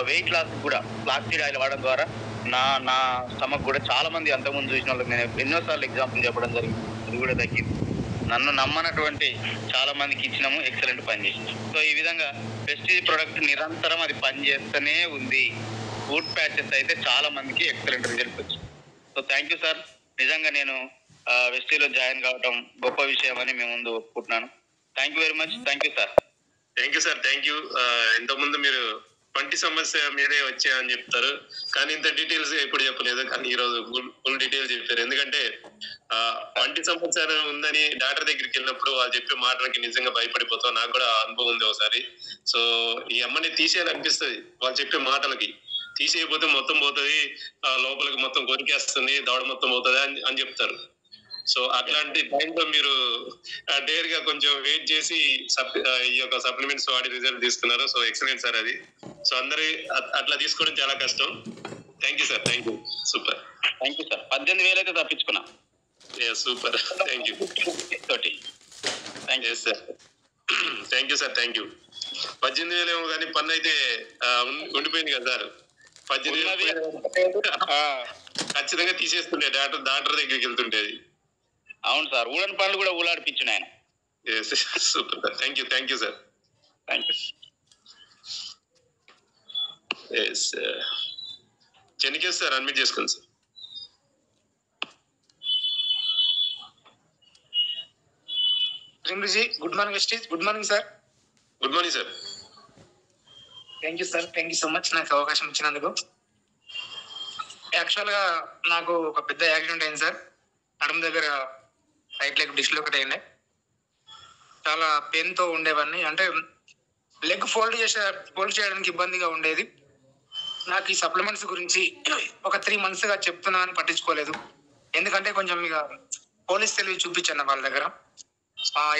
Weight loss కూడా flaxseed oil వాడడం ద్వారా నా నా స్టమక్ కూడా చాలా మంది అంతకుముందు చూసిన వాళ్ళకి నేను ఎన్నోసార్లు ఎగ్జాంపుల్ చెప్పడం జరిగింది. అది కూడా తగ్గింది. నన్ను నమ్మనటువంటి చాలా మందికి ఇచ్చినాము, ఎక్సలెంట్ పని చేసింది. సో ఈ విధంగా ప్రెస్టీజ్ ప్రొడక్ట్ నిరంతరం అది పనిచేస్తూనే ఉంది. ఫుడ్ ప్యాచెస్ అయితే చాలా మందికి ఎక్సలెంట్ రిజల్ట్ వచ్చింది. So thank you sir. నిజంగా నేను వెస్టీలో జాయిన్ కావడం గొప్ప విషయం అని మేము ముందు ఒప్పుకుంటున్నాను. Thank you very much. Thank you sir. Thank you sir. Thank you. ఇంతకుముందు మీరు పంటి సమస్య మీదే వచ్చాయని చెప్తారు, కానీ ఇంత డీటెయిల్స్ ఎప్పుడు చెప్పలేదు. కానీ ఈ రోజు ఫుల్ డీటెయిల్స్ చెప్పారు. ఎందుకంటే పంటి సమస్య ఉందని డాక్టర్ దగ్గరికి వెళ్ళినప్పుడు వాళ్ళు చెప్పే మాటలకి నిజంగా భయపడిపోతాం. నాకు కూడా అనుభవం ఉంది ఒకసారి. సో ఈ అమ్మని తీసేయాలనిపిస్తుంది వాళ్ళు చెప్పే మాటలకి. తీసేయకపోతే మొత్తం పోతుంది, లోపలికి మొత్తం కొరికేస్తుంది, దవడ మొత్తం పోతుంది అని చెప్తారు. సో అట్లాంటి టైంలో మీరు డేర్ గా కొంచెం వెయిట్ చేసి ఈ యొక్క సప్లిమెంట్స్ వాడి రిజల్ట్ తీసుకున్నారు. సో ఎక్సలెంట్ సార్ అది. సో అందరి అట్లా తీసుకోవడం చాలా కష్టం. Thank you sir. Thank you. Super. Thank you sir. 18,000 అయితే తప్పించుకున్నా. Super. Thank you. Sir. Thank you sir. Thank you. 18,000 ఏమో కానీ పన్ను అయితే ఉండిపోయింది కదా సార్. 18,000 ఖచ్చితంగా తీసేస్తుండే డాక్టర్ దగ్గరికి వెళ్తుండేది. అవును సార్. ఊడని పనులు కూడా ఊలాడిపించిన ఆయన. Super sir. Thank you. Thank you sir. Thank you. చెన్నికేస్ సార్ అడ్మిట్ చేసుకోండి sir. Good morning Vestige. Good morning sir. Good morning sir. Thank you sir. Thank you so much నాకు అవకాశం ఇచ్చినందుకు. యాక్చువల్ గా నాకు ఒక పెద్ద యాక్సిడెంట్ అయింది సార్. నడుము దగ్గర రైట్ లెగ్ డిస్లోకేట్ అయింది. చాలా పెయిన్ తో ఉండేవాడిని. అంటే లెగ్ ఫోల్డ్ చేయడానికి ఇబ్బందిగా ఉండేది. నాకు ఈ సప్లిమెంట్స్ గురించి ఒక 3 months గా చెప్తున్నానని పట్టించుకోలేదు. ఎందుకంటే కొంచెం ఇక పోలీస్ తెలివి చూపించాను వాళ్ళ దగ్గర.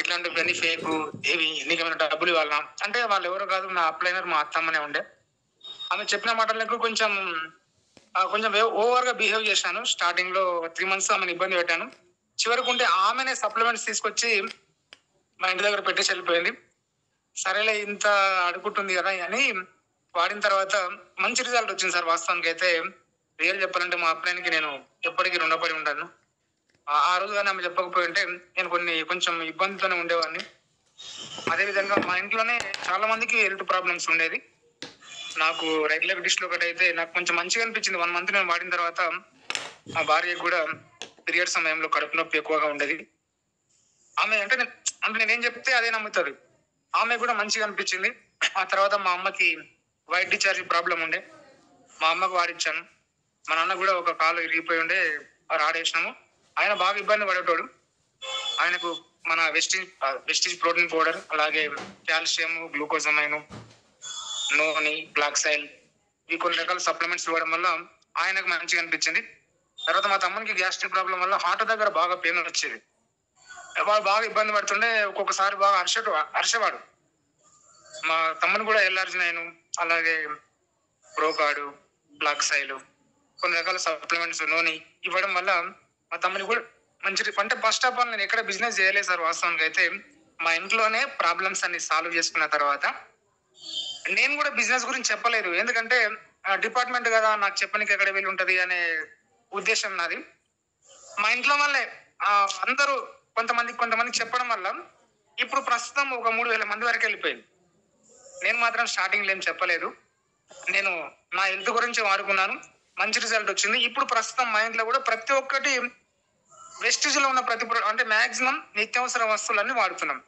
ఇట్లాంటివన్నీ ఫేక్, ఏవి నీకేమైనా డబ్బులు ఇవ్వాలన్నా అంటే వాళ్ళు ఎవరో కాదు, నా అప్లైనర్ మా అత్తమ్మనే ఉండే. ఆమె చెప్పిన మాటలకు కొంచెం ఓవర్ గా బిహేవ్ చేశాను. స్టార్టింగ్ లో 3 months ఆమెను ఇబ్బంది పెట్టాను. చివరికి ఉంటే ఆమెనే సప్లిమెంట్స్ తీసుకొచ్చి మా ఇంటి దగ్గర పెట్టేసి వెళ్ళిపోయింది. సరేలే ఇంత అడుగుతుంది కదా అని వాడిన తర్వాత మంచి రిజల్ట్ వచ్చింది సార్. వాస్తవానికి అయితే రియల్ చెప్పాలంటే మా అప్లైన్కి నేను ఎప్పటికీ రుణపడి ఉంటాను. ఆ రోజు కానీ ఆమె చెప్పకపోయి ఉంటే నేను కొంచెం ఇబ్బందితోనే ఉండేవాడిని. అదేవిధంగా మా ఇంట్లోనే చాలా మందికి హెల్త్ ప్రాబ్లమ్స్ ఉండేది. నాకు రైట్ లెగ్ డిస్లోకేట్ అయితే నాకు కొంచెం మంచిగా అనిపించింది. 1 month నేను వాడిన తర్వాత మా భార్యకు కూడా పీరియడ్ సమయంలో కడుపు నొప్పి ఎక్కువగా ఉండేది. ఆమె అంటే నేనేం చెప్తే అదే నమ్ముతుంది. ఆమె కూడా మంచిగా అనిపించింది. ఆ తర్వాత మా అమ్మకి వైట్ డిశ్చార్జ్ ప్రాబ్లం ఉండే, మా అమ్మకు వాడిచ్చాను. మా నాన్న కూడా ఒక కాలు ఇరిగిపోయి ఉండే, ఆడేసినాము. ఆయన బాగా ఇబ్బంది పడేటోడు. ఆయనకు మన వెస్టీజ్ ప్రోటీన్ పౌడర్, అలాగే కాల్షియం, గ్లూకోజమైన్, నోని, బ్లాక్సైల్, ఈ కొన్ని రకాల సప్లిమెంట్స్ ఇవ్వడం వల్ల ఆయనకు మంచిగా అనిపించింది. తర్వాత మా తమ్మునికి గ్యాస్ట్రిక్ ప్రాబ్లం వల్ల హార్ట్ దగ్గర బాగా పెయిన్ వచ్చేది. వాడు బాగా ఇబ్బంది పడుతుండే, ఒక్కొక్కసారి బాగా అరిచేవాడు. మా తమ్ముని కూడా ఎల్ఆర్జినైన్, అలాగే ప్రోకాడు, బ్లాక్సైల్, కొన్ని రకాల సప్లిమెంట్స్, నోని ఇవ్వడం వల్ల మా తమ్ముని కూడా మంచి అంటే ఫస్ట్ ఆఫ్ ఆల్ నేను ఎక్కడ బిజినెస్ చేయలేదు సార్. వాస్తవానికి అయితే మా ఇంట్లోనే ప్రాబ్లమ్స్ అన్ని సాల్వ్ చేసుకున్న తర్వాత నేను కూడా బిజినెస్ గురించి చెప్పలేదు. ఎందుకంటే డిపార్ట్మెంట్ కదా, నాకు చెప్పడానికి ఎక్కడ వీలు ఉంటది అనే ఉద్దేశం నాది. మా ఇంట్లో వాళ్ళే అందరూ కొంతమందికి చెప్పడం వల్ల ఇప్పుడు ప్రస్తుతం ఒక 3,000 మంది వరకు వెళ్ళిపోయింది. నేను మాత్రం స్టార్టింగ్ లో ఏం చెప్పలేదు. నేను నా హెల్త్ గురించి వాడుకున్నాను, మంచి రిజల్ట్ వచ్చింది. ఇప్పుడు ప్రస్తుతం మా ఇంట్లో కూడా ప్రతి ఒక్కటి వెస్టీజ్ లో ఉన్న అంటే మాక్సిమం నిత్యావసర వస్తువులన్నీ వాడుతున్నాం.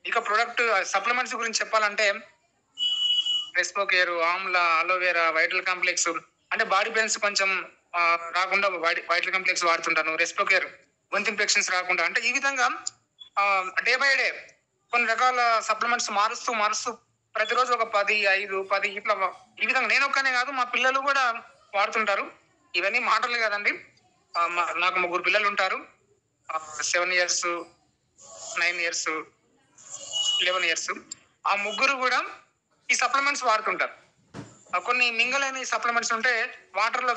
ఇక ప్రొడక్ట్ సప్లిమెంట్స్ గురించి చెప్పాలంటే రెస్పోకేర్, ఆమ్లా, అలోవేరా, వైటల్ కాంప్లెక్స్, అంటే బాడీ పెయిన్స్ కొంచెం రాకుండా వైటల్ కాంప్లెక్స్ వాడుతుంటాను. రెస్పోకేర్ గొంతు ఇన్ఫెక్షన్స్ రాకుండా, అంటే ఈ విధంగా డే బై డే కొన్ని రకాల సప్లిమెంట్స్ మారుస్తూ ప్రతిరోజు ఒక 10, 5, 10 ఇట్లా ఈ విధంగా నేను ఒక్కనే కాదు, మా పిల్లలు కూడా వాడుతుంటారు. ఇవన్నీ మాటలు కాదండి. నాకు 3 పిల్లలు ఉంటారు. 7 years, 9 years, 11 years. ఆ 3 కూడా ఈ సప్లిమెంట్స్ వాడుతుంటారు. కొన్ని మింగలేని సప్లిమెంట్స్ ఉంటే వాటర్ లో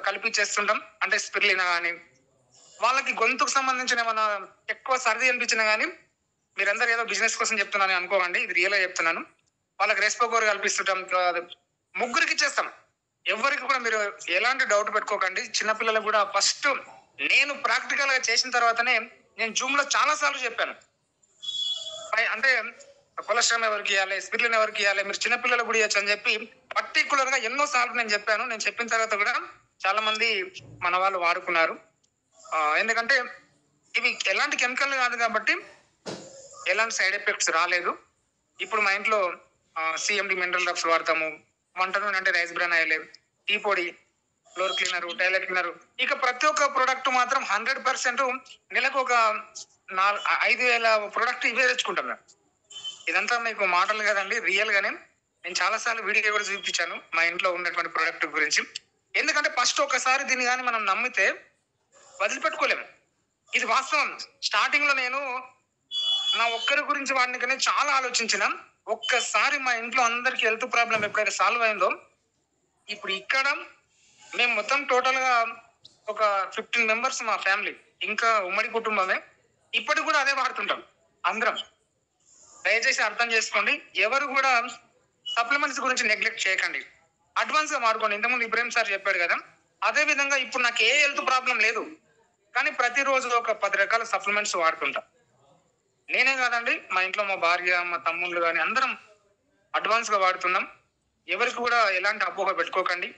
కలిపిచ్చేస్తుంటాం, అంటే స్పిరులినా కానీ. వాళ్ళకి గొంతుకు సంబంధించిన ఏమైనా ఎక్కువ సర్ది అనిపించినా కానీ, మీరందరూ ఏదో బిజినెస్ కోసం చెప్తున్నాను అనుకోకండి, ఇది రియల్ గా చెప్తున్నాను. వాళ్ళకి రెస్పోకోర్ కల్పిస్తుంటాం, ముగ్గురికి ఇచ్చేస్తాం. ఎవరికి కూడా మీరు ఎలాంటి డౌట్ పెట్టుకోకండి. చిన్నపిల్లలకు కూడా ఫస్ట్ నేను ప్రాక్టికల్ గా చేసిన తర్వాతనే నేను జూమ్ లో చాలా సార్లు చెప్పాను. అంటే కొలెస్ట్రాల్ ఎవరికి ఇవ్వాలి, స్పిరిలిన్ ఎవరికి ఇవ్వాలి, మీరు చిన్నపిల్లలకు కూడా ఇవ్వచ్చు అని చెప్పి పర్టికులర్ గా ఎన్నో సార్లు నేను చెప్పాను. నేను చెప్పిన తర్వాత కూడా చాలా మంది మన వాళ్ళు వాడుకున్నారు. ఎందుకంటే ఇవి ఎలాంటి కెమికల్ కాదు కాబట్టి ఎలాంటి సైడ్ ఎఫెక్ట్స్ రాలేదు. ఇప్పుడు మా ఇంట్లో సిఎండి మినరల్ డ్రాప్స్ వాడతాము, వంట నూనె అంటే రైస్ బ్రాన్ ఆయిల్, టీ పొడి, ఫ్లోర్ క్లీనర్, టాయిలెట్ క్లీనర్, ఇక ప్రతి ఒక్క ప్రొడక్ట్ మాత్రం 100% నెలకు ఒక 5,000 ప్రొడక్ట్ ఇవే తెచ్చుకుంటాం మేము. ఇదంతా మీకు మాటలు కదండి, రియల్ గానే నేను చాలా సార్లు వీడియో కూడా చూపించాను మా ఇంట్లో ఉన్నటువంటి ప్రొడక్ట్ గురించి. ఎందుకంటే ఫస్ట్ ఒకసారి దీన్ని కానీ మనం నమ్మితే వదిలిపెట్టుకోలేము. ఇది వాస్తవం. స్టార్టింగ్ లో నేను నా ఒక్కరి గురించి వాడిని చాలా ఆలోచించిన. ఒక్కసారి మా ఇంట్లో అందరికి హెల్త్ ప్రాబ్లం ఎప్పుడైతే సాల్వ్ అయిందో, ఇప్పుడు ఇక్కడ మేము మొత్తం టోటల్ గా ఒక 15 మెంబర్స్ మా ఫ్యామిలీ, ఇంకా ఉమ్మడి కుటుంబమే, ఇప్పటికి కూడా అదే వాడుతుంటాం అందరం. దయచేసి అర్థం చేసుకోండి, ఎవరు కూడా సప్లిమెంట్స్ గురించి నెగ్లెక్ట్ చేయకండి, అడ్వాన్స్ గా వాడుకోండి. ఇంతకుముందు ఇబ్రాహిం సార్ చెప్పాడు కదా, అదే విధంగా ఇప్పుడు నాకు ఏ హెల్త్ ప్రాబ్లం లేదు, కానీ ప్రతిరోజు ఒక 10 రకాల సప్లిమెంట్స్ వాడుతుంటా. నేనే కాదండి, మా ఇంట్లో మా భార్య, మా తమ్ముళ్ళు కానీ అందరం అడ్వాన్స్ గా వాడుతున్నాం. ఎవరికి కూడా ఎలాంటి అపోహ పెట్టుకోకండి,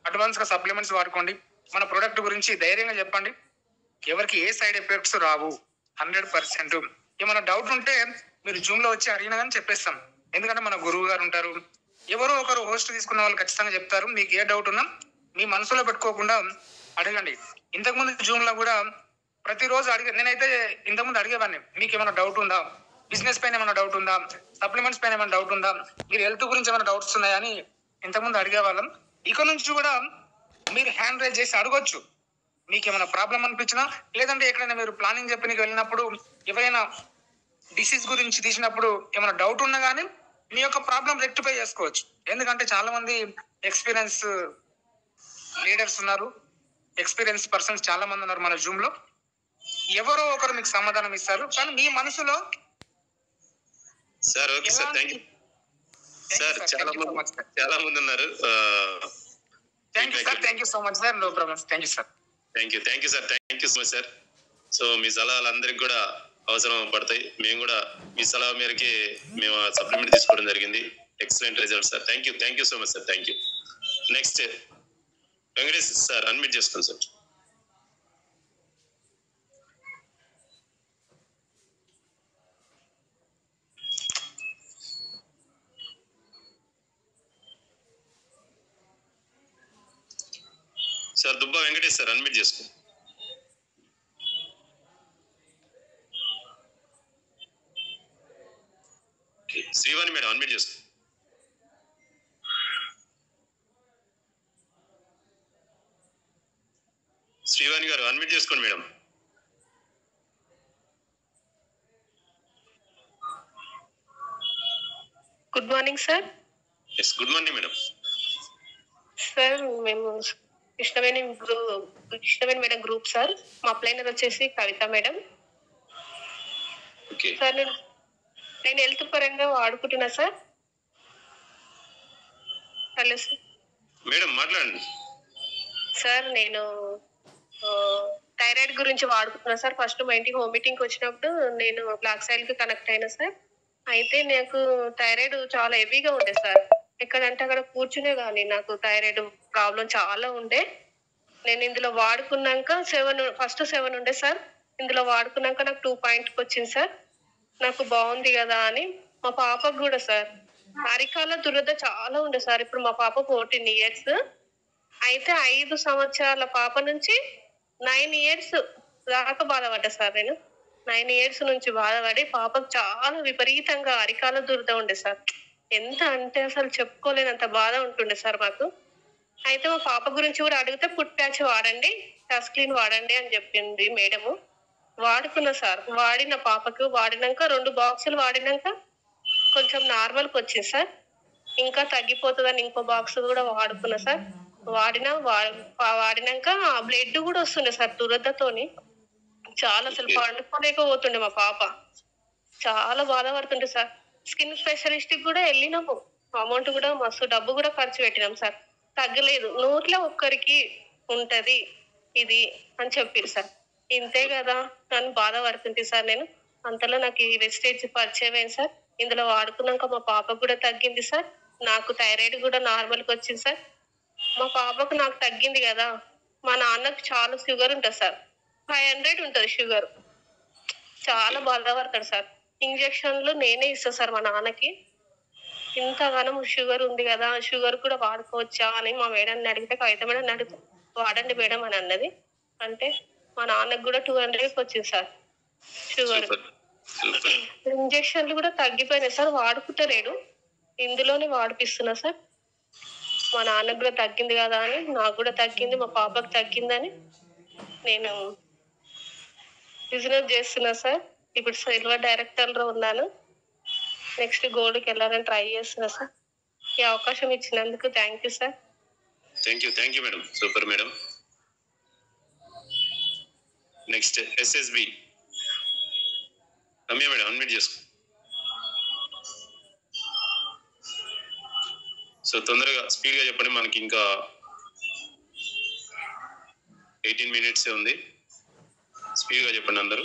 అడ్వాన్స్ గా సప్లిమెంట్స్ వాడుకోండి. మన ప్రొడక్ట్ గురించి ధైర్యంగా చెప్పండి, ఎవరికి ఏ సైడ్ ఎఫెక్ట్స్ రావు 100%. ఏమైనా డౌట్ ఉంటే మీరు జూమ్ లో వచ్చి అడిగినా కానీ చెప్పేస్తాం. ఎందుకంటే మన గురువు గారు ఉంటారు, ఎవరో ఒకరు హోస్ట్ తీసుకున్న వాళ్ళు ఖచ్చితంగా చెప్తారు. మీకు ఏ డౌట్ ఉన్నా మీ మనసులో పెట్టుకోకుండా అడగండి. ఇంతకుముందు జూమ్ లో కూడా ప్రతిరోజు నేనైతే ఇంతకుముందు అడిగేవాడిని, మీకు ఏమైనా డౌట్ ఉందా, బిజినెస్ పైన ఏమైనా డౌట్ ఉందా, సప్లిమెంట్స్ పైన ఏమైనా డౌట్ ఉందా, మీరు హెల్త్ గురించి ఏమైనా డౌట్స్ ఉన్నాయా అని ఇంతకుముందు అడిగేవాళ్ళం. ఇక నుంచి కూడా మీరు హ్యాండ్ రైజ్ చేసి అడగొచ్చు. మీకు ఏమైనా ప్రాబ్లం అనిపించినా, లేదంటే ఎక్కడైనా మీరు ప్లానింగ్ చెప్పడానికి వెళ్ళినప్పుడు ఎవరైనా డిసీజ్ గురించి తీసినప్పుడు ఏమైనా డౌట్ ఉన్నా కానీ మీ యొక్క ప్రాబ్లం రెక్టిఫై చేసుకోవచ్చు. ఎందుకంటే చాలా మంది ఎక్స్పీరియన్స్ లీడర్స్ ఉన్నారు, ఎక్స్పీరియన్స్ పర్సన్స్ చాలా మంది ఉన్నారు మన జూమ్ లో. ఎవరో ఒకరు మీకు సమాధానం ఇస్తారు, కానీ మీ మనసులో sir. Okay sir, thank you sir. చాలా మంది ఉన్నారు. Thank you sir, thank you so much sir. No problem. Thank you sir. Thank you sir. Thank you so much sir. So మీ సలహాలు అందరికి కూడా అవసరం పడతాయి. మేము కూడా మీ సలహా మేరకి మేము సప్లిమెంట్ తీసుకోవడం జరిగింది. Excellent result sir. Thank you so much sir. Thank you. Next Venkatesh sir, unmute చేసుకోండి sir. Sir Dubba Venkatesh sir, unmute చేసుకోండి. శ్రీవాణి మేడం, అన్మ్యూట్ చేసుకోండి. శ్రీవాణి గారు, అన్మ్యూట్ చేసుకోండి madam. Good morning sir. Yes, good morning madam. Sir మేము కృష్ణవేణి మేడం గ్రూప్ సార్. మా upliner వచ్చేసి Kavitha madam. Sir నేను health పరంగా వాడుకుంటున్నా సార్. Hello sir. మేడం మాట్లాడండి. సార్ నేను థైరాయిడ్ గురించి వాడుకుంటున్నా సార్. ఫస్ట్ మా ఇంటికి హోమ్ మీటింగ్కి వచ్చినప్పుడు నేను బ్లాక్ సైల్ కి కనెక్ట్ అయినా సార్. అయితే నాకు థైరాయిడ్ చాలా హెవీగా ఉండే సార్. ఎక్కడంటే అక్కడ కూర్చునే కానీ నాకు థైరాయిడ్ ప్రాబ్లం చాలా ఉండే. నేను ఇందులో వాడుకున్నాక ఫస్ట్ 7 ఉండే సార్. ఇందులో వాడుకున్నాక నాకు 2 వచ్చింది సార్. నాకు బాగుంది కదా అని మా పాపకు కూడా సార్ అరికాల దురద చాలా ఉండే సార్. ఇప్పుడు మా పాప 14 years. అయితే 5 సంవత్సరాల పాప నుంచి 9 years దాకా బాధపడ్డా సార్. నేను 9 years నుంచి బాధపడి పాపకు చాలా విపరీతంగా అరికాల దురద ఉండే సార్. ఎంత అంటే అసలు చెప్పుకోలేనంత బాధ ఉంటుండే సార్ మాకు. అయితే మా పాప గురించి కూడా అడిగితే ఫుడ్ ప్యాచ్ వాడండి, టస్క్లీన్ వాడండి అని చెప్పింది మేడము. వాడుకున్నా సార్. వాడిన పాపకు వాడినాక 2 బాక్సులు వాడినాక కొంచెం నార్మల్కి వచ్చింది సార్. ఇంకా తగ్గిపోతుందని ఇంకో బాక్స్ కూడా వాడుకున్నా సార్. వాడినాక బ్లడ్ కూడా వస్తుండే సార్ దురదతోని. చాలా అసలు పండుకోలేకపోతుండే మా పాప. చాలా బాధపడుతుండే సార్. స్కిన్ స్పెషలిస్ట్ కూడా వెళ్ళినాము. అమౌంట్ కూడా మస్తు డబ్బు కూడా ఖర్చు పెట్టినాం సార్, తగ్గలేదు. నూట్లో ఒక్కరికి ఉంటది ఇది అని చెప్పారు సార్. ఇంతే కదా నన్ను బాధపడుతుంది సార్. నేను అంతలో నాకు ఈ వెస్టేజ్ పరిచయం అయింది సార్. ఇందులో వాడుకున్నాక మా పాపకు కూడా తగ్గింది సార్. నాకు థైరాయిడ్ కూడా నార్మల్కి వచ్చింది సార్. మా పాపకు నాకు తగ్గింది కదా, మా నాన్నకు చాలా షుగర్ ఉంటుంది సార్, 500 ఉంటుంది షుగర్. చాలా బాధపడతాడు సార్. ఇంజక్షన్లు నేనే ఇస్తాను సార్ మా నాన్నకి. ఇంతగానం షుగర్ ఉంది కదా, షుగర్ కూడా వాడుకోవచ్చా అని మా మేడం అడిగితే కవిత మేడం అడిగితే వాడండి మేడం అని అన్నది. అంటే మా నాన్నకు కూడా 200 వచ్చింది సార్ షుగర్. ఇంజక్షన్లు కూడా తగ్గిపోయినాయి సార్, వాడుకుంటలేడు. ఇందులోనే వాడిపిస్తున్నా సార్. మా నాన్నకు కూడా తగ్గింది కదా అని, నాకు కూడా తగ్గింది, మా పాపకు తగ్గిందని నేను బిజినెస్ చేస్తున్నా సార్. ఇప్పుడు సిల్వర్ డైరెక్టర్ లో ఉన్నాను. నెక్స్ట్ గోల్డ్కి వెళ్ళాలని ట్రై చేస్తున్నా సార్. ఈ అవకాశం ఇచ్చినందుకు thank you sir. Thank you madam. Super madam. Next SSB Ramya madam, unmute చేసుకో. సో తొందరగా స్పీడ్ గా చెప్పండి, మనకి ఇంకా 18 minutes ఉంది. స్పీడ్ గా చెప్పండి అందరూ.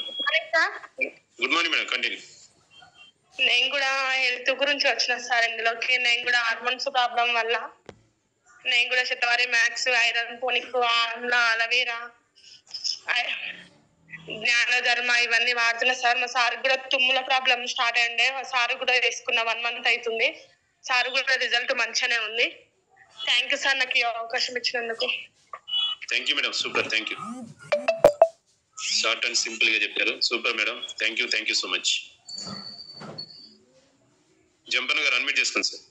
Good morning madam, continue. నేను కూడా హెల్త్ గురించి వచ్చిన సార్ ఇందులోకి. నేను కూడా హార్మోన్స్ ప్రాబ్లం వల్ల నేను కూడా Shatavari Max, iron, folic, amla, aloe vera, జ్ఞానధర్మ ఇవన్నీ వాడుతున్నా సార్. మా సార్ కూడా తుమ్ముల ప్రాబ్లం స్టార్ట్ అయ్యండే, సార్ కూడా వేసుకున్న 1 month అవుతుంది. సార్ కూడా రిజల్ట్ మంచిగానే ఉంది. థ్యాంక్ యూ సార్ నాకు ఈ అవకాశం ఇచ్చినందుకు. Thank you madam, super. Thank you. Short and simple గా చెప్పారు. Super madam, thank you so much. Jampanna garu unmute చేసుకోండి సార్.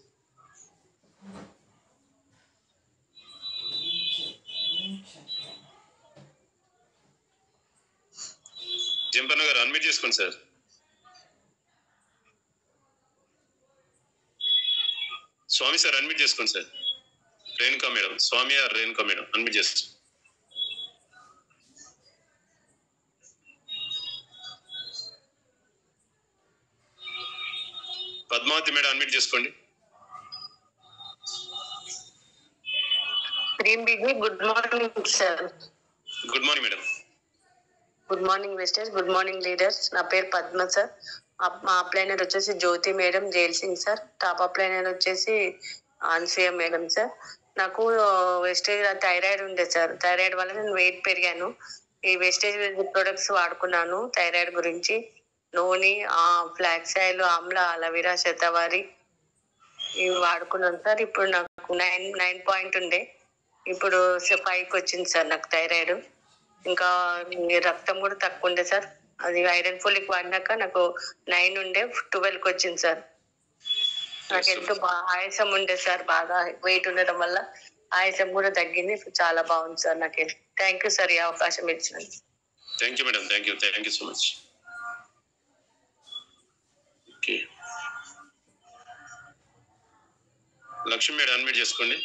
జంపన్న గారు అన్మ్యూట్ చేసుకోండి సార్. స్వామి సార్ అన్మ్యూట్ చేసుకోండి sir. Renuka madam, Swami or Renuka madam unmute చేసుకోండి. పద్మావతి మేడం అన్మ్యూట్ చేసుకోండి. Good morning sir. Good morning madam. Good morning misters, good morning leaders. నా పేరు Padma sir. మా upliner వచ్చేసి Jyothi madam, jail Singh sir. Top అప్లైనర్ వచ్చేసి ఆన్సియా మేడం సార్. నాకు వెస్టేజ్ థైరాయిడ్ ఉండే సార్. థైరాయిడ్ వల్ల నేను వెయిట్ పెరిగాను. ఈ వెస్టేజ్ ప్రొడక్ట్స్ వాడుకున్నాను థైరాయిడ్ గురించి. నూనె, flax oil, Amla, aloe vera, shatavari ఇవి వాడుకున్నాను సార్. ఇప్పుడు నాకు 9 ఉండే, ఇప్పుడు 5కి వచ్చింది సార్ నాకు థైరాయిడ్. ఇంకా రక్తం కూడా తక్కువ ఉండే సార్. అది ఐరన్ ఫోలిక్ వాడినాక నాకు 9 ఉండే 12కి వచ్చింది సార్. నాకు ఎంతో ఆయాసం ఉండే సార్, బాగా వెయిట్ ఉండడం వల్ల ఆయాసం కూడా తగ్గింది. చాలా బాగుంది సార్ నాకు. థ్యాంక్ యూ సార్ ఈ అవకాశం ఇచ్చినందుకు. Thank you madam, thank you so much. Okay, Lakshmi madam unmute చేసుకోండి.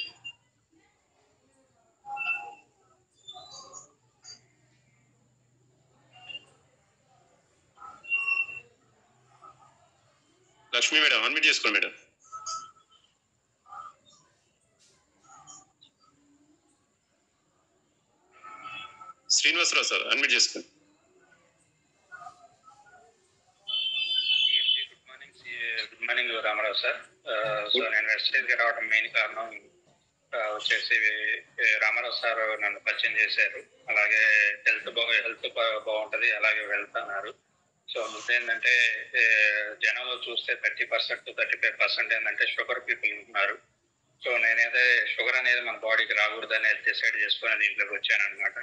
లక్ష్మి మేడం అన్మ్యూట్ చేసుకోండి మేడం. శ్రీనివాసరావు సార్ అన్మ్యూట్ చేసుకోండి. Good morning Ramarao sir. So నేను వెస్టేజ్కి రావడం మెయిన్ కారణం వచ్చేసి రామారావు సార్ నన్ను పరిచయం చేశారు. అలాగే హెల్త్ బాగుంటుంది, అలాగే వెల్త్ అన్నారు. సో ముందు ఏంటంటే జనంలో చూస్తే 30% to 35% ఏంటంటే షుగర్ పీపుల్ ఉంటున్నారు. సో నేనైతే షుగర్ అనేది మన బాడీకి రాకూడదు అనేది డిసైడ్ చేసుకుని దీంట్లోకి వచ్చాను అనమాట.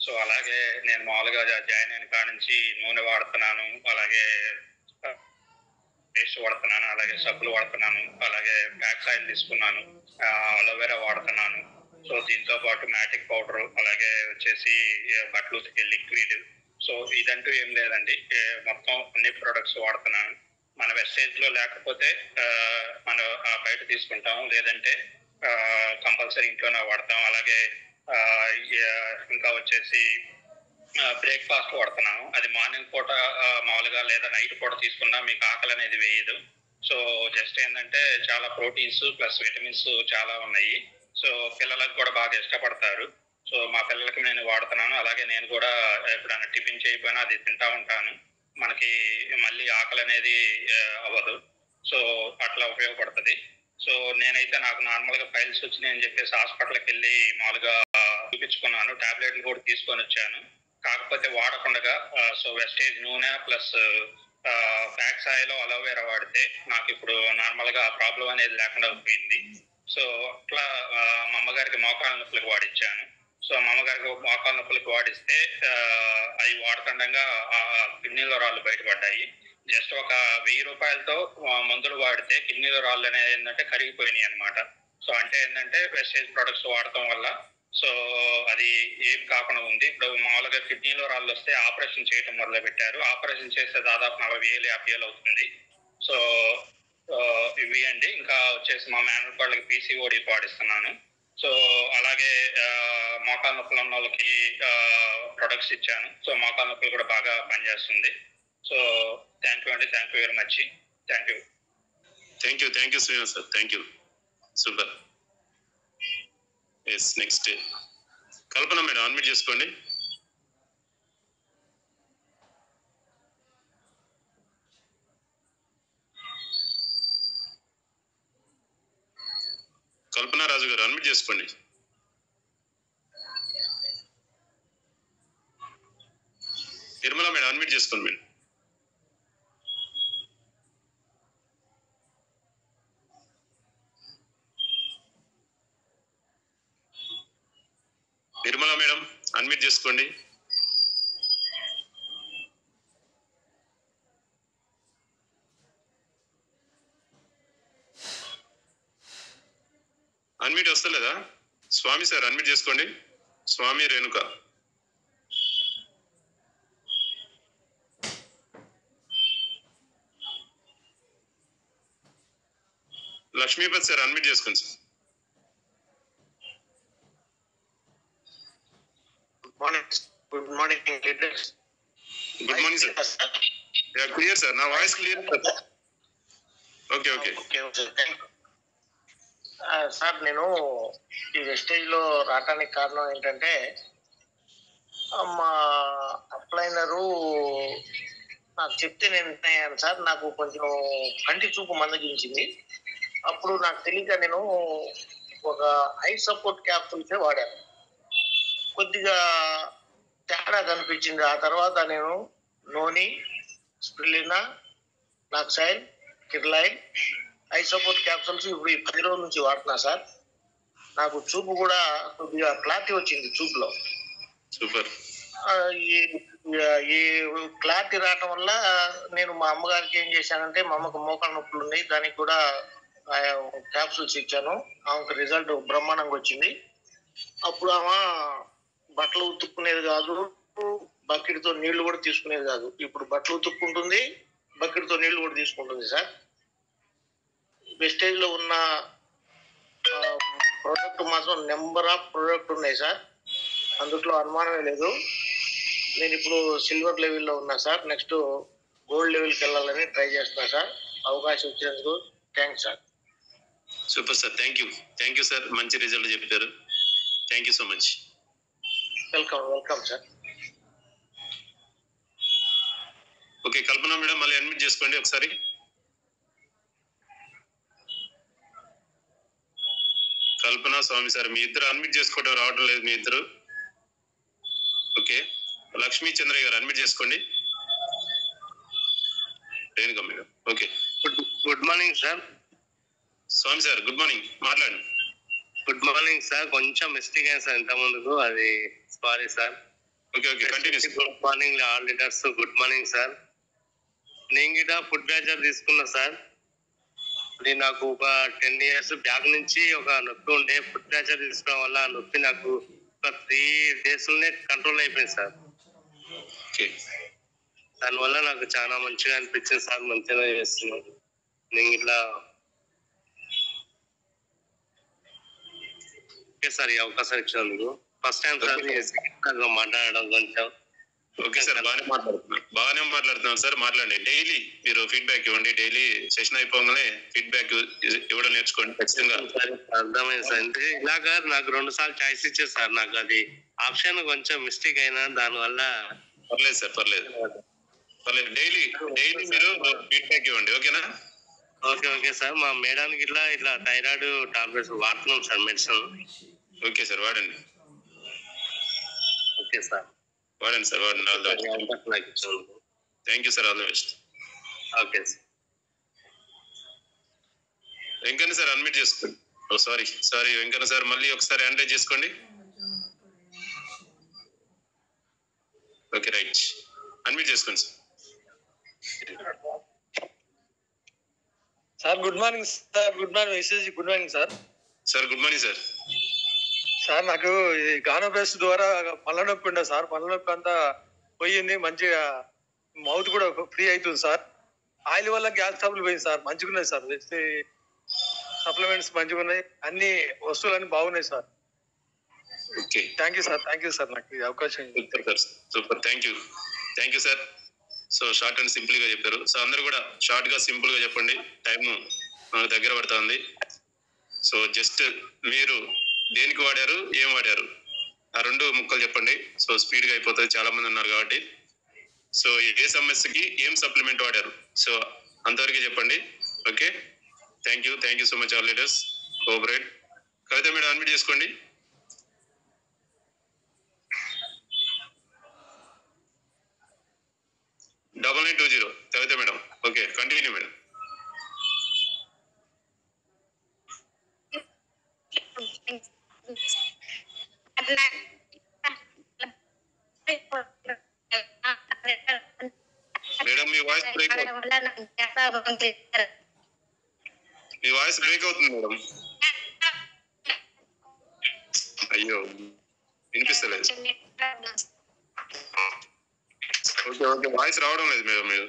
సో అలాగే నేను మామూలుగా జాయిన్ అయిన కాడ నుంచి నూనె వాడుతున్నాను, అలాగే పేస్ట్ వాడుతున్నాను, అలాగే సబ్బులు వాడుతున్నాను, అలాగే ఫ్లాక్స్ ఆయిల్ తీసుకున్నాను, అలోవెరా వాడుతున్నాను. సో దీంతో పాటు మ్యాటిక్ పౌడర్, అలాగే వచ్చేసి బట్టలు ఉతికే లిక్విడ్. సో ఇదంటూ ఏం లేదండి, మొత్తం అన్ని ప్రొడక్ట్స్ వాడుతున్నాను. మన వెస్టేజ్ లో లేకపోతే మనం బయట తీసుకుంటాం, లేదంటే కంపల్సరీ ఇంట్లోనే వాడతాం. అలాగే ఇంకా వచ్చేసి బ్రేక్ఫాస్ట్ వాడుతున్నాను. అది మార్నింగ్ పూట మామూలుగా లేదా నైట్ పూట తీసుకున్నా మీకు ఆకలి అనేది వేయదు. సో జస్ట్ ఏంటంటే చాలా ప్రోటీన్స్ ప్లస్ విటమిన్స్ చాలా ఉన్నాయి. సో పిల్లలకు కూడా బాగా ఇష్టపడతారు. సో మా పిల్లలకి నేను వాడుతున్నాను. అలాగే నేను కూడా ఎప్పుడైనా టిఫిన్ చేయకపోయినా అది తింటా ఉంటాను. మనకి మళ్ళీ ఆకలి అనేది అవ్వదు. సో అట్లా ఉపయోగపడుతుంది. సో నేనైతే నాకు నార్మల్గా ఫైల్స్ వచ్చినాయి అని చెప్పేసి హాస్పిటల్కి వెళ్ళి మామూలుగా చూపించుకున్నాను. టాబ్లెట్లు కూడా తీసుకొని వచ్చాను. కాకపోతే వాడకుండా సో వెస్టేజ్ నూనె ప్లస్ ఫ్యాక్స్ ఆయిల్ అలోవేరా వాడితే నాకు ఇప్పుడు నార్మల్గా ఆ ప్రాబ్లం అనేది లేకుండా పోయింది. సో అట్లా మా అమ్మగారికి మోకాళ్ళ నొప్పులకు వాడిచ్చాను. సో మా అమ్మగారికి మోకాళ్ళ నొప్పులకు వాడిస్తే అవి వాడుతుండగా కిడ్నీలో రాళ్ళు బయటపడ్డాయి. జస్ట్ ఒక 1000 రూపాయలతో మందులు వాడితే కిడ్నీలో రాళ్ళు అనేది ఏంటంటే కరిగిపోయినాయి అనమాట. సో అంటే ఏంటంటే వెస్టేజ్ ప్రొడక్ట్స్ వాడటం వల్ల సో అది ఏం కాకుండా ఉంది. ఇప్పుడు మామూలుగా కిడ్నీలో రాళ్ళు వస్తే ఆపరేషన్ చేయడం మొదలు పెట్టారు. ఆపరేషన్ చేస్తే దాదాపు 40,000 50,000 అవుతుంది. సో ఇవి అండి. ఇంకా వచ్చేసి మా మేనల్ వాళ్ళకి పీసీఓడి వాడిస్తున్నాను. సో అలాగే మోకాళ్ళ నొప్పులు ఉన్న వాళ్ళకి ప్రొడక్ట్స్ ఇచ్చాను. సో మోకాళ్ళ నొప్పులు కూడా బాగా పనిచేస్తుంది. సో థ్యాంక్ యూ అండి. Thank you very much. Thank you. Thank you Srinivas sir. Thank you. Super. Yes, next Kalpana madam unmute చేసుకోండి. కల్పన రాజు గారు అన్మ్యూట్ చేసుకోండి. నిర్మలా మేడం అన్మ్యూట్ చేసుకోండి మేడం. నిర్మలా మేడం అన్మ్యూట్ చేసుకోండి. అన్మ్యూట్ వస్తలేదా? స్వామి సార్ అన్మ్యూట్ చేసుకోండి. స్వామి రేణుక. లక్ష్మీపతి సార్ అన్మ్యూట్ చేసుకోండి sir. Good morning leaders. Good morning sir. Clear sir, నా voice clear sir. Okay okay sir, నేను ఈ వెస్టేజ్ లో రావడానికి కారణం ఏంటంటే మా అప్లైనరు నాకు చెప్తే నేను అయ్యాను సార్. నాకు కొంచెం కంటి చూపు మందగించింది. అప్పుడు నాకు తెలియక నేను ఒక ఐ సపోర్ట్ క్యాప్సూల్సే వాడాను. కొద్దిగా తేడా కనిపించింది. ఆ తర్వాత నేను నోని, స్ప్రిలినా, లాక్సైల్, కిర్లైల్, ఐ సపోర్ట్ క్యాప్సూల్స్ ఇప్పుడు ఈ 10 రోజుల నుంచి వాడుతున్నా సార్. నాకు చూపు కూడా కొద్దిగా క్లారిటీ వచ్చింది చూపులో. సూపర్. ఈ క్లారిటీ రావటం వల్ల నేను మా అమ్మగారికి ఏం చేశానంటే, మా అమ్మకు మోకాళ్ళ నొప్పులు ఉన్నాయి, దానికి కూడా క్యాప్సూల్స్ ఇచ్చాను. ఆమెకు రిజల్ట్ బ్రహ్మాండంగా వచ్చింది. అప్పుడు ఆమె బట్టలు ఉతుక్కునేది కాదు, బకెట్తో నీళ్లు కూడా తీసుకునేది కాదు. ఇప్పుడు బట్టలు ఉతుక్కుంటుంది, బకెట్తో నీళ్లు కూడా తీసుకుంటుంది సార్. వెస్టేజ్ లో ఉన్న ప్రోడక్ట్ మాత్రం నెంబర్ ఆఫ్ ప్రోడక్ట్ ఉన్నాయి సార్, అందులో అనుమానమే లేదు. నేను ఇప్పుడు సిల్వర్ లెవెల్లో ఉన్నా సార్. నెక్స్ట్ గోల్డ్ లెవెల్కి వెళ్ళాలని ట్రై చేస్తున్నా సార్. అవకాశం ఇచ్చినందుకు thanks sir. Super sir. Thank you sir. మంచి రిజల్ట్ చెప్పారు. Thank you so much. Welcome sir. Okay, Kalpana madam మళ్ళీ అడ్మిట్ చేసుకోండి ఒకసారి. కల్పన, స్వామి సార్ మీ ఇద్దరు అడ్మిట్ చేసుకోవడం రావడం లేదు మీ ఇద్దరు. ఓకే, లక్ష్మీ చంద్రయ్య గారు అడ్మిట్ చేసుకోండి. Renuka madam. Okay, good morning sir. స్వామి సార్ గుడ్ మార్నింగ్, మాట్లాడండి. Good morning sir. కొంచెం మిస్టేక్ అయింది సార్ ఇంత ముందుకు, అది sorry sir. Okay continue. Good morning all leaders. Good morning sir. నేను గిట ఫుడ్ బ్యాచర్ తీసుకున్నా సార్. అది నాకు ఒక 10 years బ్యాక్ నుంచి ఒక నొప్పి ఉండే. ఫుడ్ బ్యాచర్ తీసుకోవడం వల్ల ఆ నొప్పి నాకు ఒక 3 days కంట్రోల్ అయిపోయింది సార్. దానివల్ల నాకు చాలా మంచిగా అనిపించింది సార్. మంచిగా చేస్తున్నాను నేను ఇట్లా. ఓకే సార్, ఈ అవకాశం ఇచ్చినందుకు. ఫస్ట్ టైం సార్ మాట్లాడడం కొంచెం ఓకే సార్, బాగానే మాట్లాడుతున్నాను సార్. మాట్లాడండి. డైలీ మీరు ఫీడ్బ్యాక్ ఇవ్వండి. డైలీ సెషన్ అయిపోగానే ఫీడ్బ్యాక్ ఇవ్వడం నేర్చుకోండి ఖచ్చితంగా. అర్థమైంది సార్. అంటే ఇలాగా నాకు 2 సార్లు చాయిస్ ఇచ్చారు సార్. నాకు అది ఆప్షన్ కొంచెం మిస్టేక్ అయినా దానివల్ల. పర్లేదు సార్, పర్లేదు. డైలీ మీరు ఫీడ్బ్యాక్ ఇవ్వండి. ఓకేనా? Okay sir. మా మేడానికి ఇట్లా థైరాయిడ్ టాబ్లెట్స్ వాడుతున్నాం సార్, మెడిసిన్. ఓకే సార్, వాడండి. ఓకే సార్, వాడండి సార్, వాడండి. All the best. Thank you sir, all the best. Okay sir. Venkanna sir unmute చేసుకోండి. సారీ వెంకన్న సార్, మళ్ళీ ఒకసారి హ్యాండ్ చేసుకోండి. Okay, right. అన్మ్యూట్ చేసుకోండి sir. Sir good morning sir. Good morning SSG. Good morning sir. Sir good morning sir. Sir నాకు ఈ గానో paste ద్వారా పళ్ళ నొప్పి ఉండే సార్. పళ్ళ నొప్పి అంతా పోయింది, మంచిగా మౌత్ కూడా ఫ్రీ అవుతుంది సార్. ఆయిల్ వల్ల గ్యాస్ ట్రబుల్ పోయింది సార్. మంచిగా ఉన్నాయి సార్. సప్లిమెంట్స్ మంచిగా ఉన్నాయి, అన్ని వస్తువులన్నీ బాగున్నాయి sir. Okay, thank you sir నాకు ఈ అవకాశం. Super. Thank you sir. So short and simple గా చెప్పారు. సో అందరూ కూడా షార్ట్ గా సింపుల్ గా చెప్పండి, టైం మనకు దగ్గర పడుతుంది. సో జస్ట్ మీరు దేనికి వాడారు, ఏం వాడారు, ఆ 2 ముక్కలు చెప్పండి. సో స్పీడ్ గా అయిపోతుంది, చాలా మంది ఉన్నారు కాబట్టి. సో ఏ సమస్యకి ఏం సప్లిమెంట్ వాడారు, సో అంతవరకు చెప్పండి. Okay, thank you so much all leaders. Cooperate. Kavitha madam unmute చేసుకోండి. Double 920 Kavitha madam. Okay, continue madam. Madam మీ వాయిస్ బ్రేక్ అవుతుంది మేడం. అయ్యో, వినిపిస్తలేదు. ఓకే, వాయిస్ రావడం లేదు మేడం. మీరు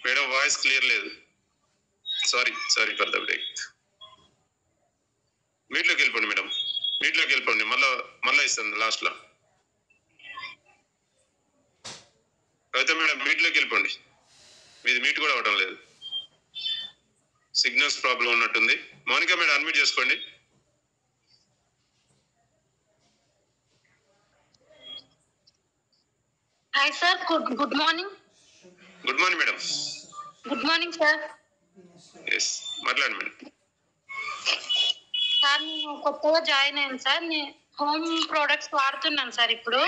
మేడం వాయిస్ క్లియర్ లేదు. Sorry for the break. మీట్లోకి వెళ్ళిపోండి మేడం, మీట్లోకి వెళ్ళిపోండి. మళ్ళా ఇస్తాను లాస్ట్ లో. కవిత మేడం మీట్లోకి వెళ్ళిపోండి. మీది మీట్ కూడా అవడం లేదు, సిగ్నల్స్ ప్రాబ్లం ఉన్నట్టుంది. మౌనిక మేడం అన్మ్యూట్ చేసుకోండి. Hi sir, good morning. Good morning madam. Good morning sir. Yes, మాట్లాడండి మేడం. సార్ నేను కొత్తగా జాయిన్ అయ్యాను సార్. నేను హోమ్ ప్రొడక్ట్స్ వాడుతున్నాను సార్ ఇప్పుడు.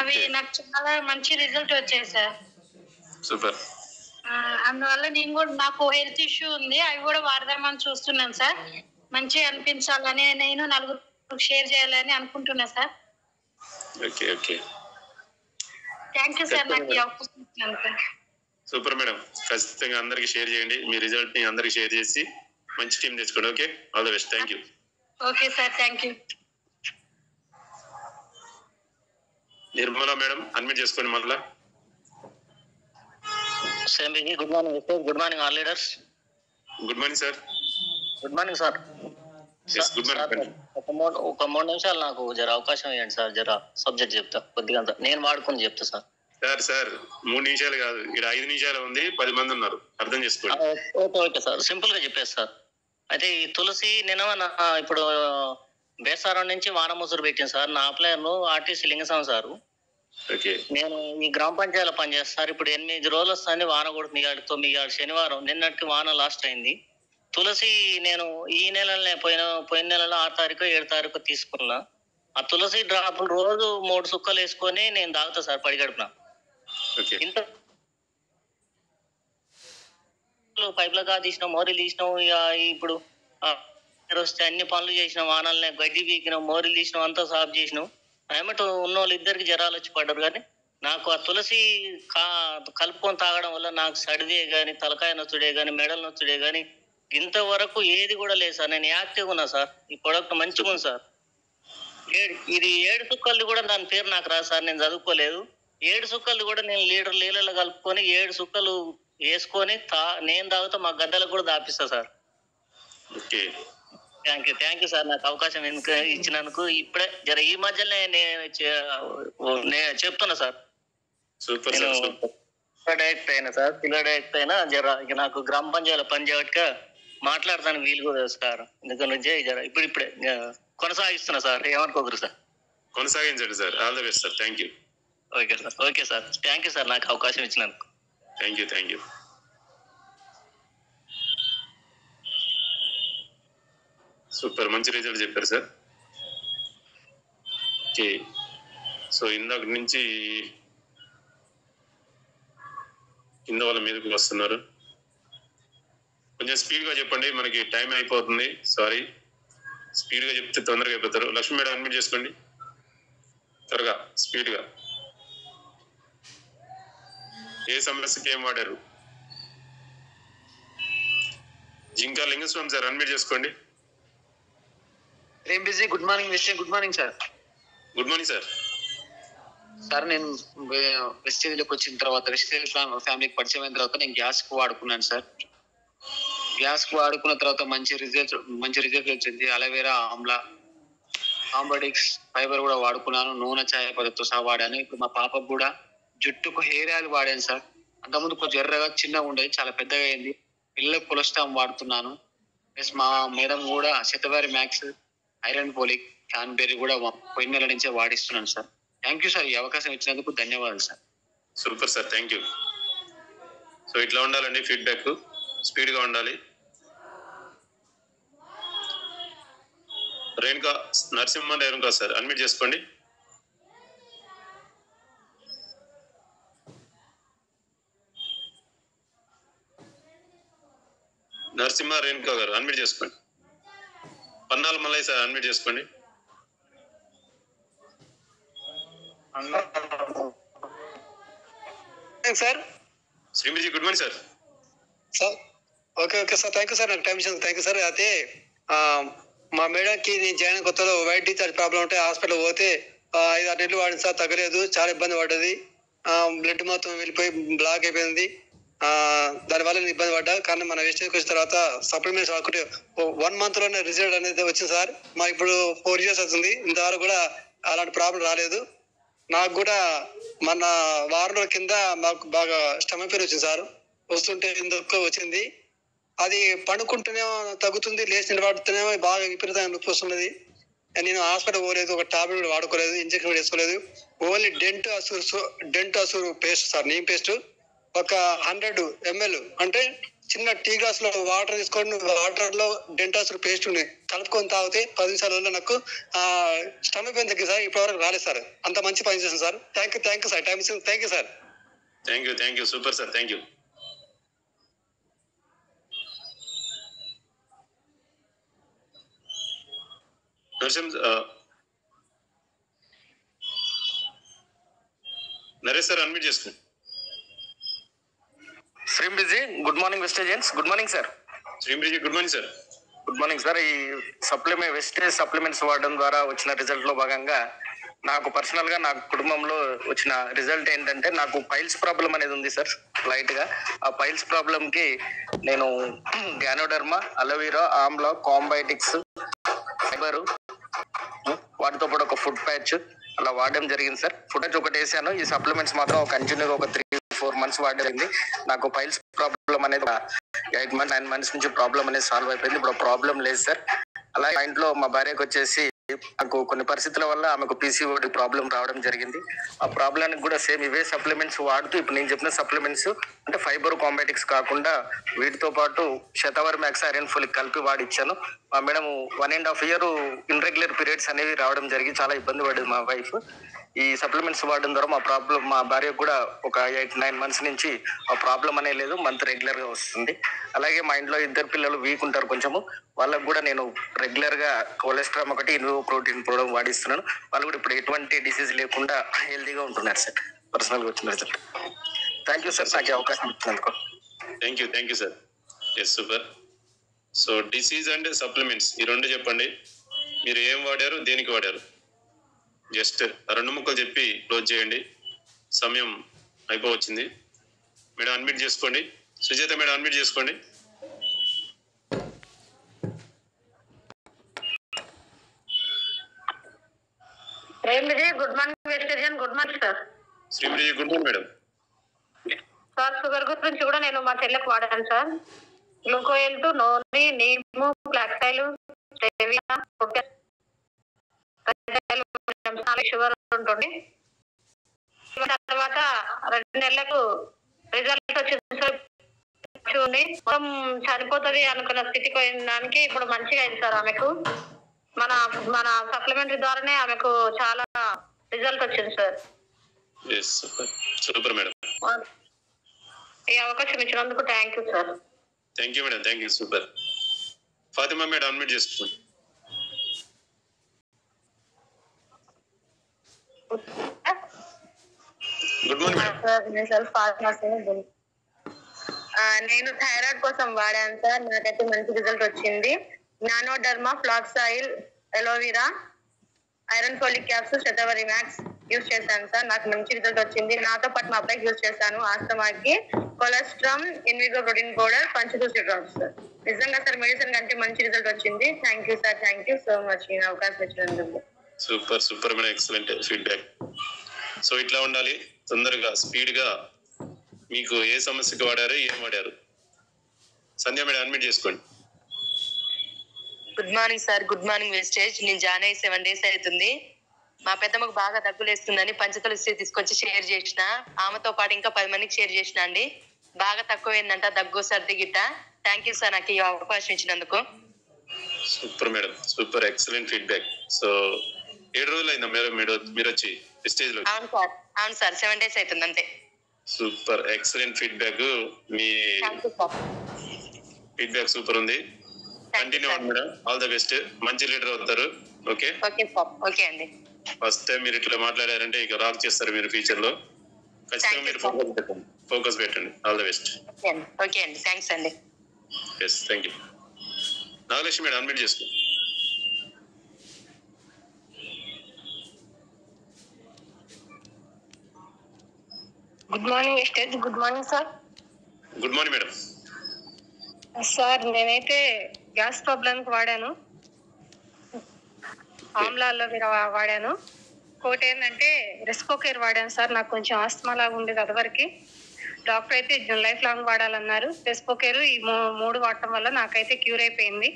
అవి నాకు చాలా మంచి రిజల్ట్ వచ్చాయి సార్. సూపర్. అందువల్ల నేను కూడా, నాకు హెల్త్ ఇష్యూ ఉంది, అవి కూడా వాడదామని చూస్తున్నాను సార్. మంచిగా అనిపించాలని, నేను నలుగురు షేర్ చేయాలని అనుకుంటున్నా sir. Okay. Thank you sir నాకు ఈ అవకాశం ఇచ్చినందుకు. Super madam. ఖచ్చితంగా అందరికి షేర్ చేయండి. మీ రిజల్ట్ ని అందరికి షేర్ చేసి మంచి టీం తెచ్చుకోండి. Okay, all the best. Thank you. Okay sir, thank you. Nirmala madam unmute చేసుకోండి మళ్ళా. Good morning sir. Good morning all leaders. Good morning sir. Good morning sir. Good morning. ఒక 3 నిమిషాలు నాకు జర అవకాశం ఇవ్వండి సార్. జర సబ్జెక్ట్ చెప్తా, కొద్దిగా నేను వాడుకొని చెప్తా సార్. సార్ 3 నిమిషాలు కాదు, ఇక్కడ 5 నిమిషాలు ఉంది, 10 మంది ఉన్నారు, అర్థం చేసుకోండి. ఓకే సార్, సింపుల్ గా చెప్పేది సార్. అయితే ఈ తులసి నేను ఇప్పుడు బేసారం నుంచి వానముసురు పెట్టింది సార్. నా అప్లైన్ ఆర్టీసీ లింగస్వామి సారు. నేను ఈ గ్రామ పంచాయతీలో పనిచేస్తారు. ఇప్పుడు 8 రోజులు వస్తుంది, వాన కొడుతుంది. 9 శనివారం, నిన్నటికి వాన లాస్ట్ అయింది. తులసి నేను ఈ నెలలోనే పోయిన నెలలో 6 తారీఖు 7 తారీఖు తీసుకున్నా. ఆ తులసి డ్రాపులు రోజు 3 సుక్కలు వేసుకొని నేను తాగుతా సార్ పడిగడుపున. ఇంత పైపుల గా తీసినాం, మోరీలు తీసినాం. ఇప్పుడు వస్తే అన్ని పనులు చేసినాం, వానల్ని గడ్డి పీకినాం, మోరీలు తీసినాం, అంతా సాఫ్ చేసినాం. ఏమిటో ఉన్న వాళ్ళు 2 జ్వరాలు వచ్చి పడ్డారు. కానీ నాకు ఆ తులసి కలుపుకొని తాగడం వల్ల నాకు సడిదే కానీ, తలకాయ నొచ్చుడే కానీ, మెడలు నొచ్చుడే కానీ ఇంతవరకు ఏది కూడా లేదు సార్. నేను యాక్టివ్గా ఉన్నా సార్. ఈ ప్రొడక్ట్ మంచిగా ఉంది సార్. ఇది 7 సుక్కలది కూడా దాని పేరు నాకు రాదు సార్, నేను చదువుకోలేదు. 7 సుక్కలు కూడా నేను లీటర్ నీళ్ళలో కలుపుకొని 7 సుక్కలు వేసుకొని నేను తాగుతా, మా గద్దలకు కూడా దాపిస్తా sir. Okay, thank you sir, నాకు అవకాశం ఇచ్చినందుకు. ఇప్పుడే జర ఈ మధ్యనే నేను చెప్తున్నా sir, super sir, super. Direct అయినా సార్, పిల్లలు డైరెక్ట్ అయినా జర ఇక నాకు గ్రామ పంచాయతీలో పని చేయబట్క మాట్లాడతాను వీలు కూడా సార్. ఎందుకంటే జర ఇప్పుడిప్పుడే కొనసాగిస్తున్నా సార్, ఏమనుకోకరు సార్. కొనసాగించండి sir. All the best sir. Thank you. Okay sir, thank you sir నాకు అవకాశం ఇచ్చినందుకు. Thank you. సూపర్, మంచి రిజల్ట్ చెప్పారు సార్. ఓకే, సో ఇందాక నుంచి కింద వాళ్ళ మీదకి వస్తున్నారు. కొంచెం స్పీడ్గా చెప్పండి, మనకి టైం అయిపోతుంది. సారీ, స్పీడ్గా చెప్తే తొందరగా అయిపోతారు. లక్ష్మి మేడం అడ్మిట్ చేసుకోండి త్వరగా, స్పీడ్గా. ఏ సమస్యకి ఏం వాడారు? జింకా లింగస్వామి సార్ అడ్మిట్ చేసుకోండి. ఏం బిజీ. గుడ్ మార్నింగ్ విషయం. Good morning sir. Good morning sir. Sir నేను వెస్టేజ్లోకి వచ్చిన తర్వాత, వెస్టేజ్ ఫ్యామిలీకి పరిచయం అయిన తర్వాత నేను గ్యాస్ కు వాడుకున్నాను సార్. గ్యాస్ కు వాడుకున్న తర్వాత మంచి రిజల్ట్ వచ్చింది. అలోవెరా, ఆమ్లా, కాంబోడిక్స్, ఫైబర్ కూడా వాడుకున్నాను. నూనె, ఛాయ పద్ధతితో సహా వాడాను. ఇప్పుడు మా పాపకు కూడా జుట్టుకు హెయిర్ ఆయిల్ వాడాను సార్. అంతకుముందు కొంచెం ఎర్రగా చిన్నగా ఉండేది, చాలా పెద్దగా అయింది. పిల్లలకు కొలెస్ట్రాల్ వాడుతున్నాను. ప్లస్ మా మేడం కూడా Shatavari Max, iron folic, cranberry కూడా పోయిన నెల నుంచే వాడిస్తున్నాను సార్. థ్యాంక్ యూ సార్, ఈ అవకాశం ఇచ్చినందుకు ధన్యవాదాలు sir. Super sir, thank you. So ఇట్లా ఉండాలండి ఫీడ్బ్యాక్, స్పీడ్గా ఉండాలి. రేణుకా, నరసింహ రేణుకా సార్ అడ్మిట్ చేసుకోండి. నరసింహ రేణుకా గారు అడ్మిట్ చేసుకోండి. పన్నాల మల్లయ్య సార్ అడ్మిట్ చేసుకోండి. సార్ శ్రీమిజీ, good morning sir. Sir okay sir, thank you sir, నాకు టైం ఇచ్చాను. Thank you sir. అయితే మా మేడంకి నేను జాయిన్ కొత్తలో వైట్ డిశ్చార్జ్ ప్రాబ్లం ఉంటే హాస్పిటల్ పోతే 5-6 నెలలు వాడింది సార్, తగ్గలేదు. చాలా ఇబ్బంది పడ్డది. బ్లడ్ మొత్తం వెళ్ళిపోయి బ్లాక్ అయిపోయింది. దానివల్ల నేను ఇబ్బంది పడ్డా. కానీ మన వెస్టేజ్కి వచ్చిన తర్వాత సప్లిమెంట్స్ వాడుకుంటే 1 month లోనే రిజల్ట్ అనేది వచ్చింది సార్. మాకు ఇప్పుడు 4 years అవుతుంది, ఇంతవరకు కూడా అలాంటి ప్రాబ్లం రాలేదు. నాకు కూడా మన వారం రోజుల కింద మాకు బాగా స్టమక్ పెయిన్ వచ్చింది సార్. వస్తుంటే ఎందుకు వచ్చింది, అది పడుకుంటేనేమో తగ్గుతుంది, లేచి నిలబడుతూనేమో బాగా విపరీతంగా నొప్పి వస్తున్నది. నేను హాస్పిటల్ పోలేదు, ఒక టాబ్లెట్ కూడా వాడుకోలేదు, ఇంజక్షన్ కూడా వేసుకోలేదు. Only Dentassure paste sir, neem paste ఒక 100 ml అంటే చిన్న టీ గ్లాస్ లో వాటర్ తీసుకొని వాటర్ లో డెంటాసూర్ పేస్ట్ కలుపుకొని తాగితే 10 నిమిషాలలో నాకు స్టమక్ పెయిన్ తగ్గింది సార్. ఇప్పటివరకు రాలేదు సార్. అంత మంచి పని చేస్తుంది sir. Thank you sir, time ఇచ్చింది. Thank you sir. Thank you, super sir, thank you. Naresh sir admit చేసుకోండి. శ్రీంబిజీ, good morning Vestigians. Good morning sir. శ్రీంబిజీ, good morning sir. Good morning sir. ఈ వెస్టేజ్ సప్లిమెంట్స్ వాడడం ద్వారా వచ్చిన రిజల్ట్ లో భాగంగా నాకు పర్సనల్ గా, నా కుటుంబంలో వచ్చిన రిజల్ట్ ఏంటంటే, నాకు పైల్స్ ప్రాబ్లం అనేది ఉంది సార్ లైట్ గా. ఆ పైల్స్ ప్రాబ్లం కి నేను గ్యానోడర్మా, అలోవెరా, ఆమ్లా, కాంబైటిక్స్, ఫైబర్, వాటితో పాటు ఒక ఫుడ్ ప్యాచ్ అలా వాడడం జరిగింది సార్. ఫుడ్ ప్యాచ్ ఒకటి వేసాను. ఈ సప్లిమెంట్స్ మాత్రం కంటిన్యూగా ఒక 3-4 months వాడేది. నాకు పైల్స్ ప్రాబ్లం అనేది 8 months 9 months నుంచి ప్రాబ్లం అనేది సాల్వ్ అయిపోయింది. ఇప్పుడు ప్రాబ్లం లేదు సార్. అలాగే మా ఇంట్లో మా భార్యకు వచ్చేసి నాకు కొన్ని పరిస్థితుల వల్ల ఆమెకు PCOD ప్రాబ్లం రావడం జరిగింది. ఆ ప్రాబ్లానికి కూడా సేమ్ ఇవే సప్లిమెంట్స్ వాడుతూ ఇప్పుడు నేను చెప్పిన సప్లిమెంట్స్ అంటే ఫైబర్, కాంబైటిక్స్ కాకుండా వీటితో పాటు శతవారి మ్యాక్స్, ఐరన్ ఫోలిక్ కలిపి వాడిచ్చాను. మా మేడం 1.5 year ఇన్రెగ్యులర్ పీరియడ్స్ అనేవి రావడం జరిగి చాలా ఇబ్బంది పడేది మా వైఫ్. ఈ సప్లిమెంట్స్ వాడడం ద్వారా మా భార్యకు కూడా ఒక 8-9 months నుంచి ఆ ప్రాబ్లం అనేది లేదు, మంత్ రెగ్యులర్ గా వస్తుంది. అలాగే మా ఇంట్లో 2 పిల్లలు వీక్ ఉంటారు కొంచెము, వాళ్ళకు కూడా నేను రెగ్యులర్ గా కొలెస్ట్రాల్ ఒకటి, ఇన్వో ప్రోటీన్ పౌడర్ వాడిస్తున్నాను. వాళ్ళు కూడా ఇప్పుడు ఎటువంటి డిసీజ్ లేకుండా హెల్దీగా ఉంటున్నారు సార్. పర్సనల్ గా వచ్చిన రిజల్ట్. థ్యాంక్ యూ సార్, నాకు అవకాశం ఇచ్చినందుకు. Thank you sir. Yes, super. So disease and supplements ఈ 2 చెప్పండి. మీరు ఏం వాడారు, దేనికి వాడారు? జస్ట్ 2 ముక్కలు చెప్పి క్లోజ్ చేయండి. సమయం అయిపోవచ్చింది. మేడం అడ్మిట్ చేసుకోండి. సుజాత మేడం అడ్మిట్ చేసుకోండి. Good morning vegetarian. Good morning sir. శ్రీమతి good morning madam. Sir sugar గురించి కూడా నేను మా చెల్లెకి వాడాను సార్. గ్లూకోఎల్ టు నోని నీము ఫ్లాక్సైల్ షుగర్ ఉంటుంది. తర్వాత 2 నెలలకు రిజల్ట్ వచ్చింది సార్. మొత్తం చనిపోతుంది అనుకున్న స్థితికి పోయిన దానికి ఇప్పుడు మంచిగా అయింది సార్. ఆమెకు మన మన సప్లిమెంటరీ ద్వారానే ఆమెకు చాలా రిజల్ట్ వచ్చింది సార్. Super madam. ఈ అవకాశం ఇచ్చినందుకు thank you sir. Thank you madam. Thank you. Super. Fatima madam unmute చేసుకోండి. Good morning madam. నేను థైరాయిడ్ కోసం వాడాను సార్. నాకైతే మంచి రిజల్ట్ వచ్చింది. నానోడర్మా flax oil aloe vera iron folic capsule Shatavari Max use చేశాను సార్. నాకు మంచి రిజల్ట్ వచ్చింది. నాతో పాటు మా అబ్బాయికి యూజ్ చేశాను. ఆస్తమాకి కొలెస్ట్రామ్ ఇన్విగో ప్రోటీన్ పౌడర్ పంచదూసి డ్రాప్స్ సార్. నిజంగా సార్ మెడిసిన్ కంటే మంచి రిజల్ట్ వచ్చింది. Thank you sir. Thank you so much ఈ అవకాశం ఇచ్చినందుకు. Super madam. Excellent feedback. So ఇట్లా ఉండాలి. తొందరగా స్పీడ్ గా మీకు ఏ సమస్యకి వాడారు, ఏం వాడారు? సంధ్య మేడం అన్మ్యూట్ చేసుకోండి. Good morning sir. Good morning Vestige. నేను జాయిన్ అయ్యి 7 days అవుతుంది. మా పెద్దమ్మకు బాగా దగ్గులేస్తుందని పంచతులసి తీసుకొచ్చి షేర్ చేసిన. ఆమెతో పాటు ఇంకా 10 మందికి షేర్ చేసిన అండి. బాగా తక్కువైందంట దగ్గు సర్ది గిట్ట. థ్యాంక్ యూ సార్ నాకు ఈ అవకాశం ఇచ్చినందుకు. Super madam. Super excellent feedback. So 7 రోజులు అయిందా మీరు వచ్చి స్టేజ్ లో? అవును సార్ 7 days అవుతుంది అంతే. Super excellent feedback. మీ ఫీడ్బ్యాక్ సూపర్ ఉంది. కంటిన్యూ అవ్వండి మేడం. All the best. మంచి లీడర్ అవుతారు. ఓకే ఓకే అండి. ఫస్ట్ టైం మీరు ఇట్లా మాట్లాడారంటే ఇక రాక్ చేస్తారు మీరు ఫ్యూచర్ లో. ఖచ్చితంగా మీరు ఫోకస్ పెట్టండి. All the best. ఓకే అండి. థ్యాంక్స్ అండి. Yes thank you. Nagalakshmi madam unmute చేసుకో. Good morning Vestige. Good morning sir. Good morning madam. Sir నేనైతే గ్యాస్ ప్రాబ్లంకి వాడాను. ఆమ్లా అలోవెరా వాడాను. ఇంకోటి ఏంటంటే రెస్పోకేర్ వాడాను సార్. నాకు కొంచెం ఆస్తమా లాగా ఉండేది అదివరకు. డాక్టర్ అయితే లైఫ్ లాంగ్ వాడాలన్నారు. రెస్పోకేర్ ఈ 3 వాడటం వల్ల నాకైతే క్యూర్ అయిపోయింది.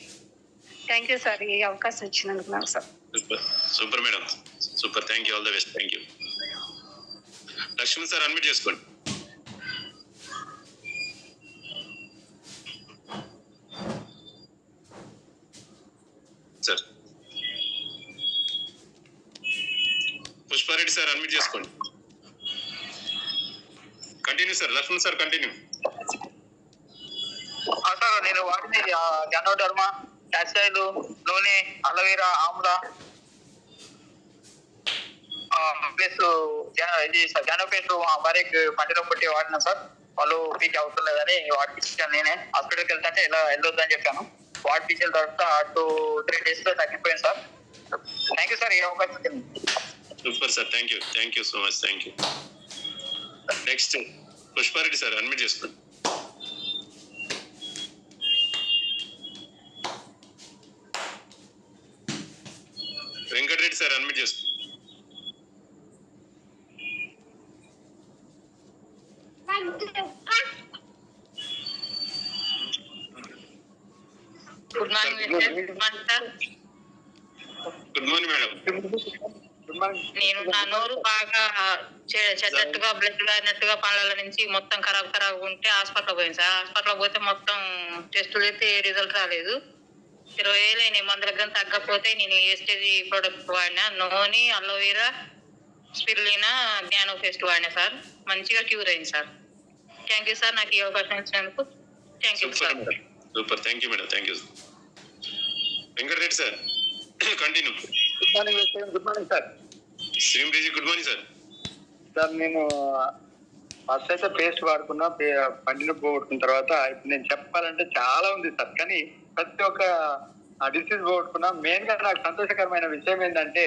థ్యాంక్ యూ సార్ ఈ అవకాశం ఇచ్చినందుకు నాకు sir. Super madam. Super. Thank you. All the best. Thank you. Lakshman sir unmute చేసుకోండి. సార్ పుష్పారెడ్డి సార్ అన్మ్యూట్ చేసుకోండి. Continue sir. Lakshman sir continue. Sir నేను వాడింది జానోడర్మా ఫ్లాక్సైల్ నూనె అలోవెరా ఆమ్లా ప్లస్ ఇది జానోపేట్ భార్యకి పంటలో కొట్టి వాడినా సార్. వాళ్ళు పీక్ అవసరం లేదని వాడిపించాను. నేనే హాస్పిటల్కి వెళ్తే ఇలా వెళ్ళొద్దని చెప్పాను. వాడిపించిన తర్వాత 2-3 days లో తగ్గిపోయింది సార్. థ్యాంక్ యూ సార్ ఈ అవకాశం. Super sir. Thank you. Thank you so much. Thank you. Next Pushpa Reddy sir unmute చేసుకోండి. వెంకటరెడ్డి సార్ అన్మ్యూట్ చేసుకోండి. Good morning. Good morning madam. నేను నా నోరు బాగా చెడ్డట్టుగా బ్లడ్ అయినట్టుగా పనుల నుంచి మొత్తం ఖరాబ్ ఉంటే హాస్పిటల్ పోయింది సార్. హాస్పిటల్ పోతే మొత్తం టెస్టులు అయితే రిజల్ట్ రాలేదు. 20,000 అయినాయి. మందుల దగ్గర తగ్గకపోతే నేను ఏస్టేజీ ప్రోడక్ట్ వాడినా. నోని అలోవెరా స్పిరులినా జ్ఞానో పేస్ట్ వాడినా సార్. మంచిగా క్యూర్ అయింది సార్. థ్యాంక్ యూ సార్ నాకు ఈ అవకాశం ఇచ్చినందుకు. Thank you sir. Super. Thank you madam. Thank you. Venkatareddy sir continue. Good morning. Good morning sir. Shrimati good morning sir. Sir నేను first అయితే పేస్ట్ వాడుకున్నా. పండిన పోగొట్టుకున్న తర్వాత ఇప్పుడు నేను చెప్పాలంటే చాలా ఉంది సార్. కానీ ప్రతి ఒక్క డిసీజ్ పోగొట్టుకున్నా. మెయిన్ గా నాకు సంతోషకరమైన విషయం ఏంటంటే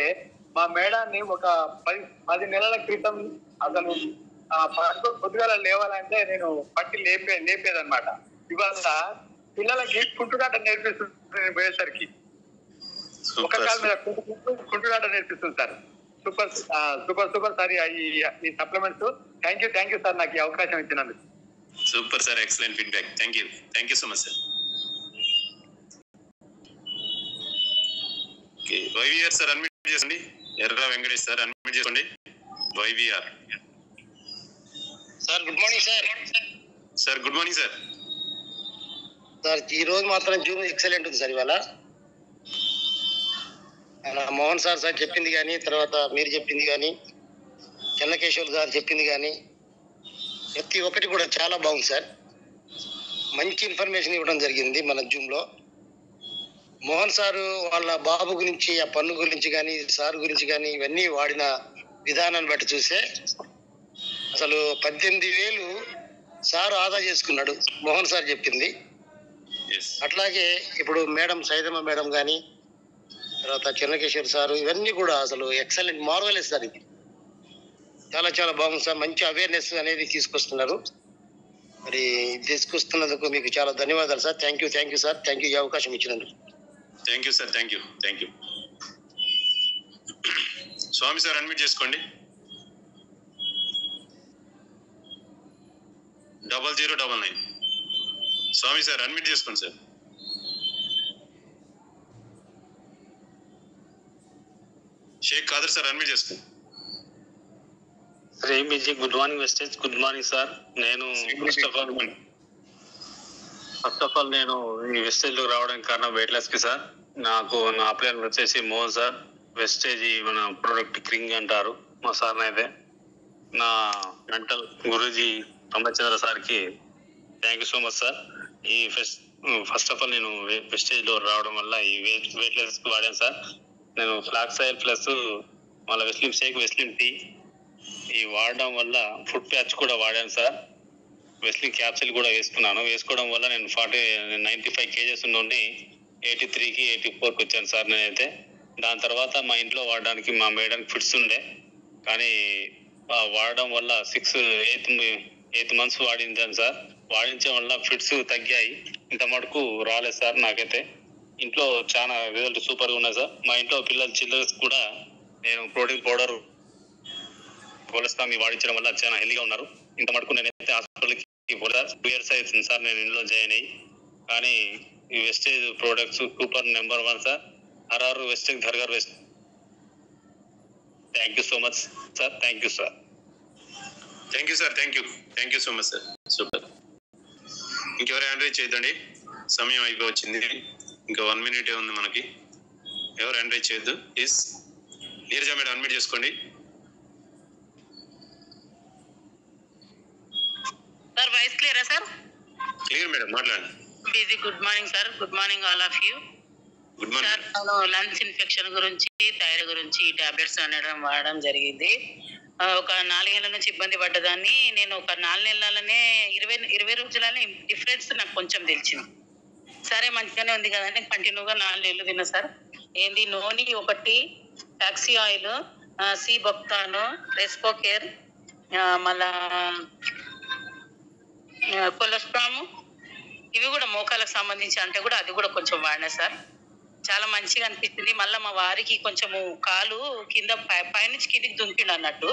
మా మేడాన్ని ఒక 10 నెలల క్రితం అతను పొద్దుగాల లేవాలంటే నేను పట్టి లేపేదన్నమాట. ఇవాళ పిల్లలకి కుంటుడాట నేర్పిస్తుంది. నేను పోయేసరికి ఒక కాలు మీద కుంటుడాట నేర్పిస్తుంది sir. Super super super sir ఈ సప్లిమెంట్స్. థ్యాంక్ యూ సార్ నాకు ఈ అవకాశం ఇచ్చినందుకు. Super sir, excellent feedback. Thank you so much sir. Okay, YVR sir unmute చేసుకోండి. ఎర్ర వెంకటేష్ సార్ అన్మ్యూట్ చేసుకోండి. YVR sir good morning sir. Sir good morning sir. Sir ఈ రోజు మాత్రం జూమ్ ఎక్సలెంట్ ఉంది సార్. ఇవాళ మోహన్ సార్ చెప్పింది కానీ, తర్వాత మీరు చెప్పింది కానీ, చెన్నకేశ్వర్ గారు చెప్పింది కానీ, ప్రతి ఒక్కటి కూడా చాలా బాగుంది సార్. మంచి ఇన్ఫర్మేషన్ ఇవ్వడం జరిగింది మన జూమ్లో. మోహన్ సారు వాళ్ళ బాబు గురించి, ఆ పన్ను గురించి కానీ, సార్ గురించి కానీ, ఇవన్నీ వాడిన విధానాన్ని బట్టి చూస్తే అసలు 18,000 సారు ఆదా చేసుకున్నాడు మోహన్ సార్ చెప్పింది. అట్లాగే ఇప్పుడు మేడం సైదమ్మ మేడం కానీ, తర్వాత చెన్నకేశ్వర్ సారు, ఇవన్నీ కూడా అసలు ఎక్సలెంట్, మార్వెలెస్ సార్. ఇది చాలా చాలా బాగుంది సార్. మంచి అవేర్నెస్ అనేది తీసుకొస్తున్నారు. మరి తీసుకొస్తున్నందుకు మీకు చాలా ధన్యవాదాలు sir. Thank you sir. Thank you ఈ అవకాశం ఇచ్చినందుకు. Thank you sir. Thank you. Swamy sir unmute చేసుకోండి. 0099 స్వామి సార్ అన్మ్యూట్ చేసుకోండి sir. Sheikh Khader sir unmute చేసుకోండి. రేమిజీ good morning Vestige. Good morning sir. నేను ఫస్ట్ ఆఫ్ ఆల్ నేను ఈ వెస్టేజ్ లో రావడానికి కారణం వెయిట్ లాస్ కి సార్. నాకు నా అప్లైనర్ వచ్చేసి మోహన్ సార్. వెస్టేజ్ మన ప్రొడక్ట్ క్రింగ్ అంటారు మా సార్. అయితే నా మెంటల్ గురూజీ రామచంద్ర సార్కి thank you so much sir. ఈ ఫస్ట్ ఆఫ్ ఆల్ నేను వెస్టేజ్ లో రావడం వల్ల ఈ వెయిట్ లాస్ వాడాను సార్. నేను ఫ్లాక్స్ ఆయిల్ ప్లస్ మళ్ళీ వెస్లిమ్ షేక్, వెస్లిమ్ టీ ఈ వాడడం వల్ల ఫుడ్ ప్యాచ్ కూడా వాడాను సార్. వెస్లిమ్ క్యాప్సిల్ కూడా వేసుకోవడం వల్ల నేను 95 కేజెస్ నుండి 83కి 84కి వచ్చాను సార్ నేనైతే. దాని తర్వాత మా ఇంట్లో వాడడానికి మా మేడానికి ఫిట్స్ ఉండే, కానీ వాడడం వల్ల 8 మంత్స్ వాడించాను సార్. వాడించడం వల్ల ఫిట్స్ తగ్గాయి. ఇంత మటుకు రాలేదు సార్ నాకైతే. ఇంట్లో చాలా రిజల్ట్ సూపర్గా ఉన్నాయి సార్. మా ఇంట్లో పిల్లలు చిల్డ్రన్స్ కూడా నేను ప్రోటీన్ పౌడర్ కొలెస్ట్రాల్ వాడించడం వల్ల చాలా హెల్దీగా ఉన్నారు. ఇంత మటుకు నేనైతే హాస్పిటల్కి 2 years అవుతుంది సార్ నేను ఇంట్లో జాయిన్ అయ్యి. కానీ ఈ Vestige products super number 1 sir. RR Vestige ఘర్ఘర్ వెస్ట్. Thank you so much sir. Thank you sir. Thank you so much sir. Super. ఇంకెవరు హ్యాండ్ రైజ్ చేయొద్దండి, సమయం అయిపోవచ్చింది. ఇంకా 1 minute ఉంది మనకి. ఎవరు హ్యాండ్ రైజ్ చేయొద్దు ప్లీజ్. నీరజ మేడం అన్మ్యూట్ చేసుకోండి. సార్ వాయిస్ క్లియరా సార్? క్లియర్ మేడం, మాట్లాడండి. బిజీ good morning sir. Good morning all of you. Good morning sir. నేను లంగ్స్ ఇన్ఫెక్షన్ గురించి, థైరాయిడ్ గురించి టాబ్లెట్స్ వాడడం జరిగింది. ఒక 4 ఏళ్ల నుంచి ఇబ్బంది పడ్డదాన్ని. నేను ఒక 4 నెలలనే 20 రోజులనే డిఫరెన్స్ నాకు కొంచెం తెలిసింది. సరే మంచిగానే ఉంది కదండి, కంటిన్యూగా 4 నెలలు తిన్నా సార్. ఏంది నూనె 1, టాక్సీ ఆయిల్, సి బొక్తాను, రెస్పో కేర్, మళ్ళా కొలెస్ట్రామ్, ఇవి కూడా మోకాలకు సంబంధించి అంటే కూడా అది కూడా కొంచెం వాడినా సార్. చాలా మంచిగా అనిపిస్తుంది. మళ్ళీ మా వారికి కొంచెము కాలు కింద పైనుంచి కిందికి దుంకిండు అన్నట్టు,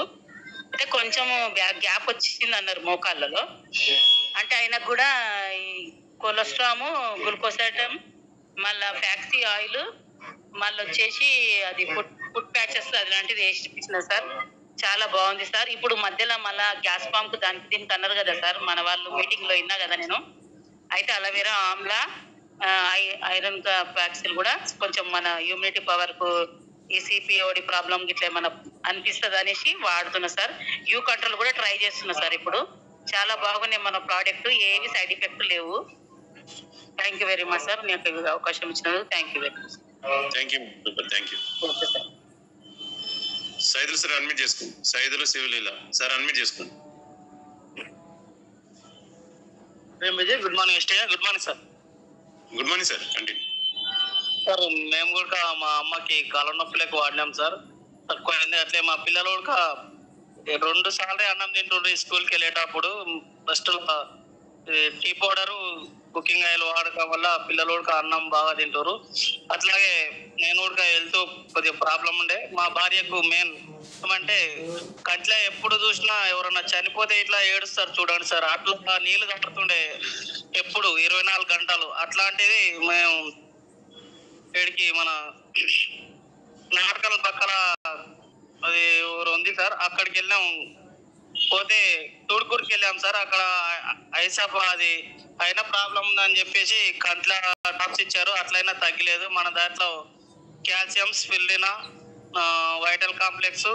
అంటే కొంచెము గ్యాప్ వచ్చింది అన్నారు మోకాళ్ళలో. అంటే ఆయనకు కూడా ఈ కొలెస్ట్రాము, గ్లూకోసైటమ్, మళ్ళా ఫ్యాక్సీ ఆయిల్, మళ్ళీ వచ్చేసి అది ఫుడ్ ప్యాచెస్ అలాంటిది వేసి ఇచ్చిన సార్. చాలా బాగుంది సార్. ఇప్పుడు మధ్యలో మళ్ళా గ్యాస్ పాంప్ దానికి దీనికి అన్నారు కదా సార్, మన వాళ్ళు మీటింగ్ లో విన్నా కదా నేను. అయితే అలవేరా, ఆమ్లా, ఐరన్ ప్యాక్సిల్ కూడా కొంచెం మన ఇమ్యూనిటీ పవర్ కు, ఈ సిపిఓడి ప్రాబ్లం గిట్లా ఏమైనా అనిపిస్తుంది అనేసి వాడుతున్నా సార్. యూ కంట్రోల్ కూడా ట్రై చేస్తున్నా సార్. ఇప్పుడు చాలా బాగున్నాయి మన ప్రోడక్ట్, ఏవి సైడ్ ఎఫెక్ట్ లేవు. Thank you very much sir. నాకు అవకాశం ఇచ్చినందుకు thank you very much. Thank you. Saidulu sir unmute చేసుకోండి. సైదులు శివలీల సార్ అన్మ్యూట్ చేసుకోండి. Good morning good morning sir. Good morning sir. Continue sir. మేము కూడా మా అమ్మకి కాళ్ళ నొప్పులకు వాడినాం సార్. తక్కువ అయింది. అట్లే మా పిల్లలు కూడా 2 సార్లు అన్నం తింటుండ్రు స్కూల్కి వెళ్ళేటప్పుడు. First tea powder cooking oil వాడకం వల్ల పిల్లలు కూడా అన్నం బాగా తింటారు. అట్లాగే నేను కూడా హెల్త్ కొద్దిగా ప్రాబ్లం ఉండే. మా భార్యకు మెయిన్ ఏమంటే కంట్లో ఎప్పుడు చూసినా ఎవరన్నా చనిపోతే ఇట్లా ఏడుస్తారు చూడండి సార్, అట్లా నీళ్లు కట్టుతుండే ఎప్పుడు 24 గంటలు. అట్లాంటిది మేము ఇక్కడికి మన నాటకాల పక్కన అది ఎవరు ఉంది సార్, అక్కడికి వెళ్ళాం. పోతే తూడుకూరుకి వెళ్ళాం సార్. అక్కడ ఐసాప్ అది అయినా ప్రాబ్లం ఉందని చెప్పేసి కంట్ల టాప్స్ ఇచ్చారు. అట్లయినా తగ్గలేదు. మన దాంట్లో కాల్షియం, స్పిల్లినా, వైటల్ కాంప్లెక్స్,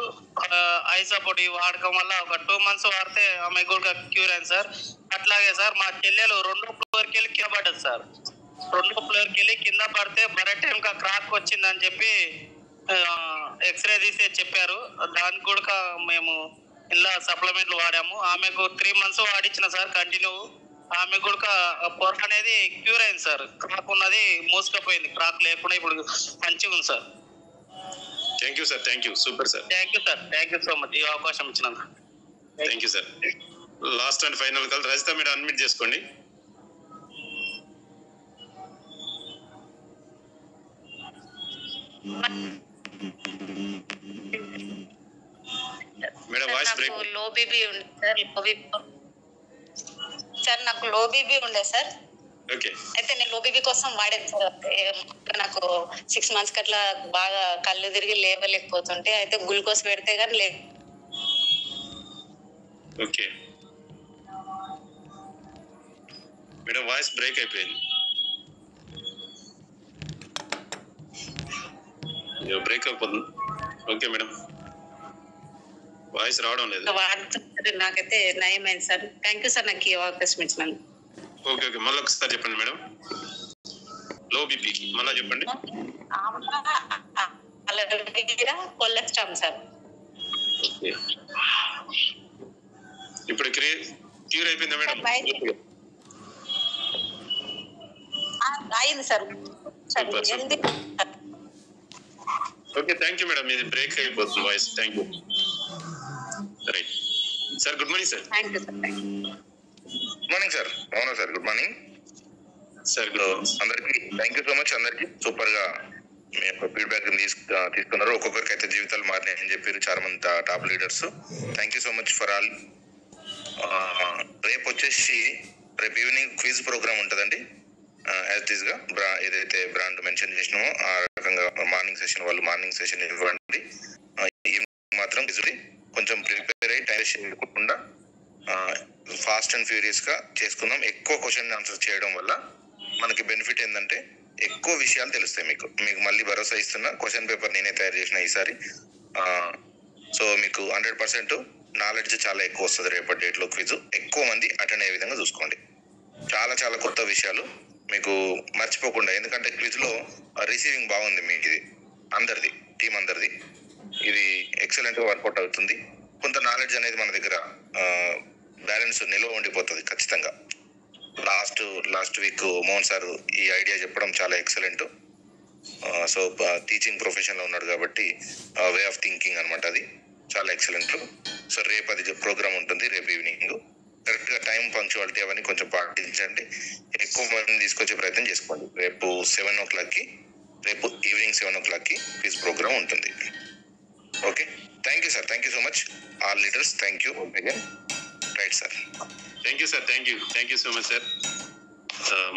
ఐసాపోట్ ఇవి వాడకం వల్ల ఒక 2 months వాడితే ఆమె కూడా క్యూర్ అయింది సార్. అట్లాగే సార్ మా చెల్లెలు 2వ ఫ్లోర్కి వెళ్ళి కింద పడ్డది సార్. 2వ ఫ్లోర్కి వెళ్ళి కింద పడితే బరెట్ ఇంకా క్రాక్ వచ్చిందని చెప్పి ఎక్స్రే తీసే చెప్పారు. దానికి కూడా మేము ఇలా సప్లిమెంట్లు వాడాము. ఆమెకు 3 months వాడిచ్చిన సార్ కంటిన్యూ. ఆమె కూడా పొర అనేది క్యూర్ అయింది సార్. క్రాక్ ఉన్నది మూసుకపోయింది, క్రాక్ లేకుండా ఇప్పుడు మంచిగా ఉంది sir. Thank you sir, thank you, super sir. Thank you sir, thank you so much ఈ అవకాశం ఇచ్చినందుకు. Thank you sir. Last and final call Rajitha, మీరు అన్మిట్ చేసుకోండి. Madam voice break. Low BP ఉండే సార్, నాకు లో బీపీ ఉండే సార్. ఓకే. అయితే నేను లో బీపీ కోసం వాడేది సార్. నాకు 6 months అట్లా బాగా కళ్ళు తిరిగి లేవలేకపోతుంటే అయితే గ్లూకోజ్ పెడితే కానీ లేదు. ఓకే మేడం, వాయిస్ బ్రేక్ అయిపోయింది. బ్రేక్ అయిపోతుంది. ఓకే మేడం, వాయిస్ రావడం లేదు. నాకైతే నయమైంది సార్. థ్యాంక్ యూ సార్ నాకు ఈ అవకాశం ఇచ్చినందుకు. ఓకే ఓకే, మళ్ళీ ఒకసారి చెప్పండి మేడం. లో బీపీకి మళ్ళీ చెప్పండి. Cholesterol sir. ఓకే, ఇప్పుడు క్యూర్ అయిపోయిందా మేడం? అయింది sir. Okay, thank you madam. ఇది బ్రేక్ అయిపోతుంది voice. Thank you. Right sir, good morning sir. Thank you sir. Good morning sir. అవునా సార్, గుడ్ మార్నింగ్ సార్. అందరికి థ్యాంక్ యూ సో మచ్. అందరికి super గా మీ యొక్క feedback తీసుకున్నారు. ఒక్కొక్కరికి అయితే జీవితాలు మారినాయి అని చెప్పారు చాలా మంది top leaders. Thank you so much for all. రేపు వచ్చేసి రేపు ఈవినింగ్ క్విజ్ ప్రోగ్రామ్ ఉంటుందండి. యాజ్ ఇట్ ఈస్ గా ఏదైతే బ్రాండ్ మెన్షన్ చేసినామో ఆ రకంగా మార్నింగ్ సెషన్ వాళ్ళు మార్నింగ్ సెషన్ ఇవ్వండి. ఈవినింగ్ మాత్రం కొంచెం ప్రిపేర్ అయ్యి టైం చేయకుండా ఫాస్ట్ అండ్ ఫ్యూరియస్ గా చేసుకుందాం. ఎక్కువ క్వశ్చన్ ఆన్సర్ చేయడం వల్ల మనకి బెనిఫిట్ ఏంటంటే ఎక్కువ విషయాలు తెలుస్తాయి. మీకు మళ్ళీ భరోసా ఇస్తున్నా, క్వశ్చన్ పేపర్ నేనే తయారు చేసిన ఈసారి. సో మీకు 100% నాలెడ్జ్ చాలా ఎక్కువ వస్తుంది. రేపటి డేట్ లో క్విజ్ ఎక్కువ మంది అటెండ్ అయ్యే విధంగా చూసుకోండి. చాలా చాలా కొత్త విషయాలు మీకు మర్చిపోకుండా, ఎందుకంటే క్విజ్ లో రిసీవింగ్ బాగుంది మీకు. ఇది అందరిది, టీం అందరిది ఇది ఎక్సలెంట్ గా వర్కౌట్ అవుతుంది. కొంత నాలెడ్జ్ అనేది మన దగ్గర బ్యాలెన్స్ నిల్వ ఉండిపోతుంది ఖచ్చితంగా. లాస్ట్ వీక్ మోహన్ సార్ ఈ ఐడియా చెప్పడం చాలా ఎక్సలెంట్. సో టీచింగ్ ప్రొఫెషన్ లో ఉన్నాడు కాబట్టి వే ఆఫ్ థింకింగ్ అనమాట, అది చాలా ఎక్సలెంట్. సో రేపు అది ప్రోగ్రామ్ ఉంటుంది. రేపు ఈవినింగ్ కరెక్ట్ గా టైం పంక్చువాలిటీ అవన్నీ కొంచెం పాటించండి. ఎక్కువ మందిని తీసుకొచ్చే ప్రయత్నం చేసుకోండి. రేపు 7 o'clock కి, రేపు ఈవినింగ్ 7 o'clock కి క్విజ్ ప్రోగ్రామ్ ఉంటుంది. Okay, thank you sir. Thank you so much all leaders. Thank you again. Right sir. Thank you sir, thank you so much sir.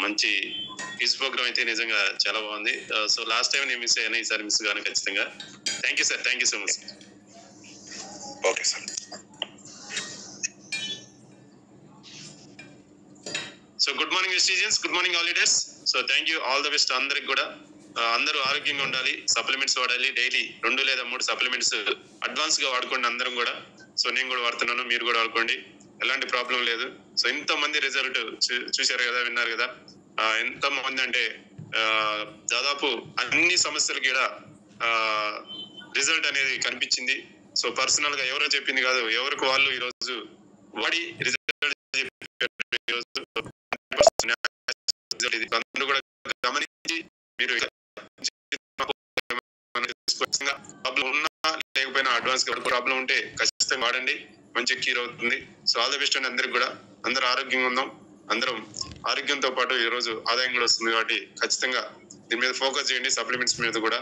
మంచి క్విజ్ ప్రోగ్రామ్ అయితే నిజంగా చాలా బాగుంది. సో లాస్ట్ టైం నేను miss అయ్యాను, ఈసారి miss కాను ఖచ్చితంగా. Thank you sir, thank you so much. Okay sir. So good morning వెస్టీజియన్స్, good morning all leaders. So thank you, all the best అందరికి కూడా. అందరూ ఆరోగ్యంగా ఉండాలి, సప్లిమెంట్స్ వాడాలి. డైలీ 2 లేదా 3 సప్లిమెంట్స్ అడ్వాన్స్ గా వాడుకోండి అందరం కూడా. సో నేను కూడా వాడుతున్నాను, మీరు కూడా వాడుకోండి, ఎలాంటి ప్రాబ్లం లేదు. సో ఇంత మంది రిజల్ట్ చూశారు కదా, విన్నారు కదా. ఎంత మంది అంటే దాదాపు అన్ని సమస్యలకి కూడా రిజల్ట్ అనేది కనిపించింది. సో పర్సనల్ గా ఎవరో చెప్పింది కాదు, ఎవరికి వాళ్ళు ఈ రోజు వాడి రిజల్ట్ అందరూ కూడా గమనించి మీరు ప్రాబ్లం ఉన్నా లేకపోయినా అడ్వాన్స్ గా ప్రాబ్లం ఉంటే ఖచ్చితంగా వాడండి, మంచి క్యూర్ అవుతుంది. సో ఆల్ ద బెస్ట్ అండి అందరికి కూడా. అందరూ ఆరోగ్యంగా ఉందాం. అందరం ఆరోగ్యంతో పాటు ఈ రోజు ఆదాయం కూడా వస్తుంది కాబట్టి ఖచ్చితంగా దీని మీద ఫోకస్ చేయండి, సప్లిమెంట్స్ మీద కూడా.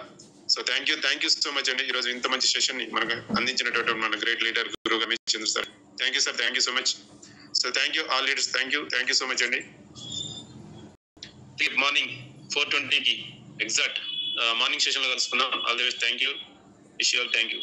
So thank you so much అండి. ఈ రోజు ఇంత మంచి సెషన్ ని మనకు అందించినటువంటి మన great leader Guru Ramesh Chandra sir. Thank you sir, thank you so much. So thank you all leaders, thank you so much అండి. మార్నింగ్ 4:20కి ఎగ్జాక్ట్ మార్నింగ్ సెషన్ లో కలుసుకుందాం. All the best. Thank you. Wish you all. Thank you.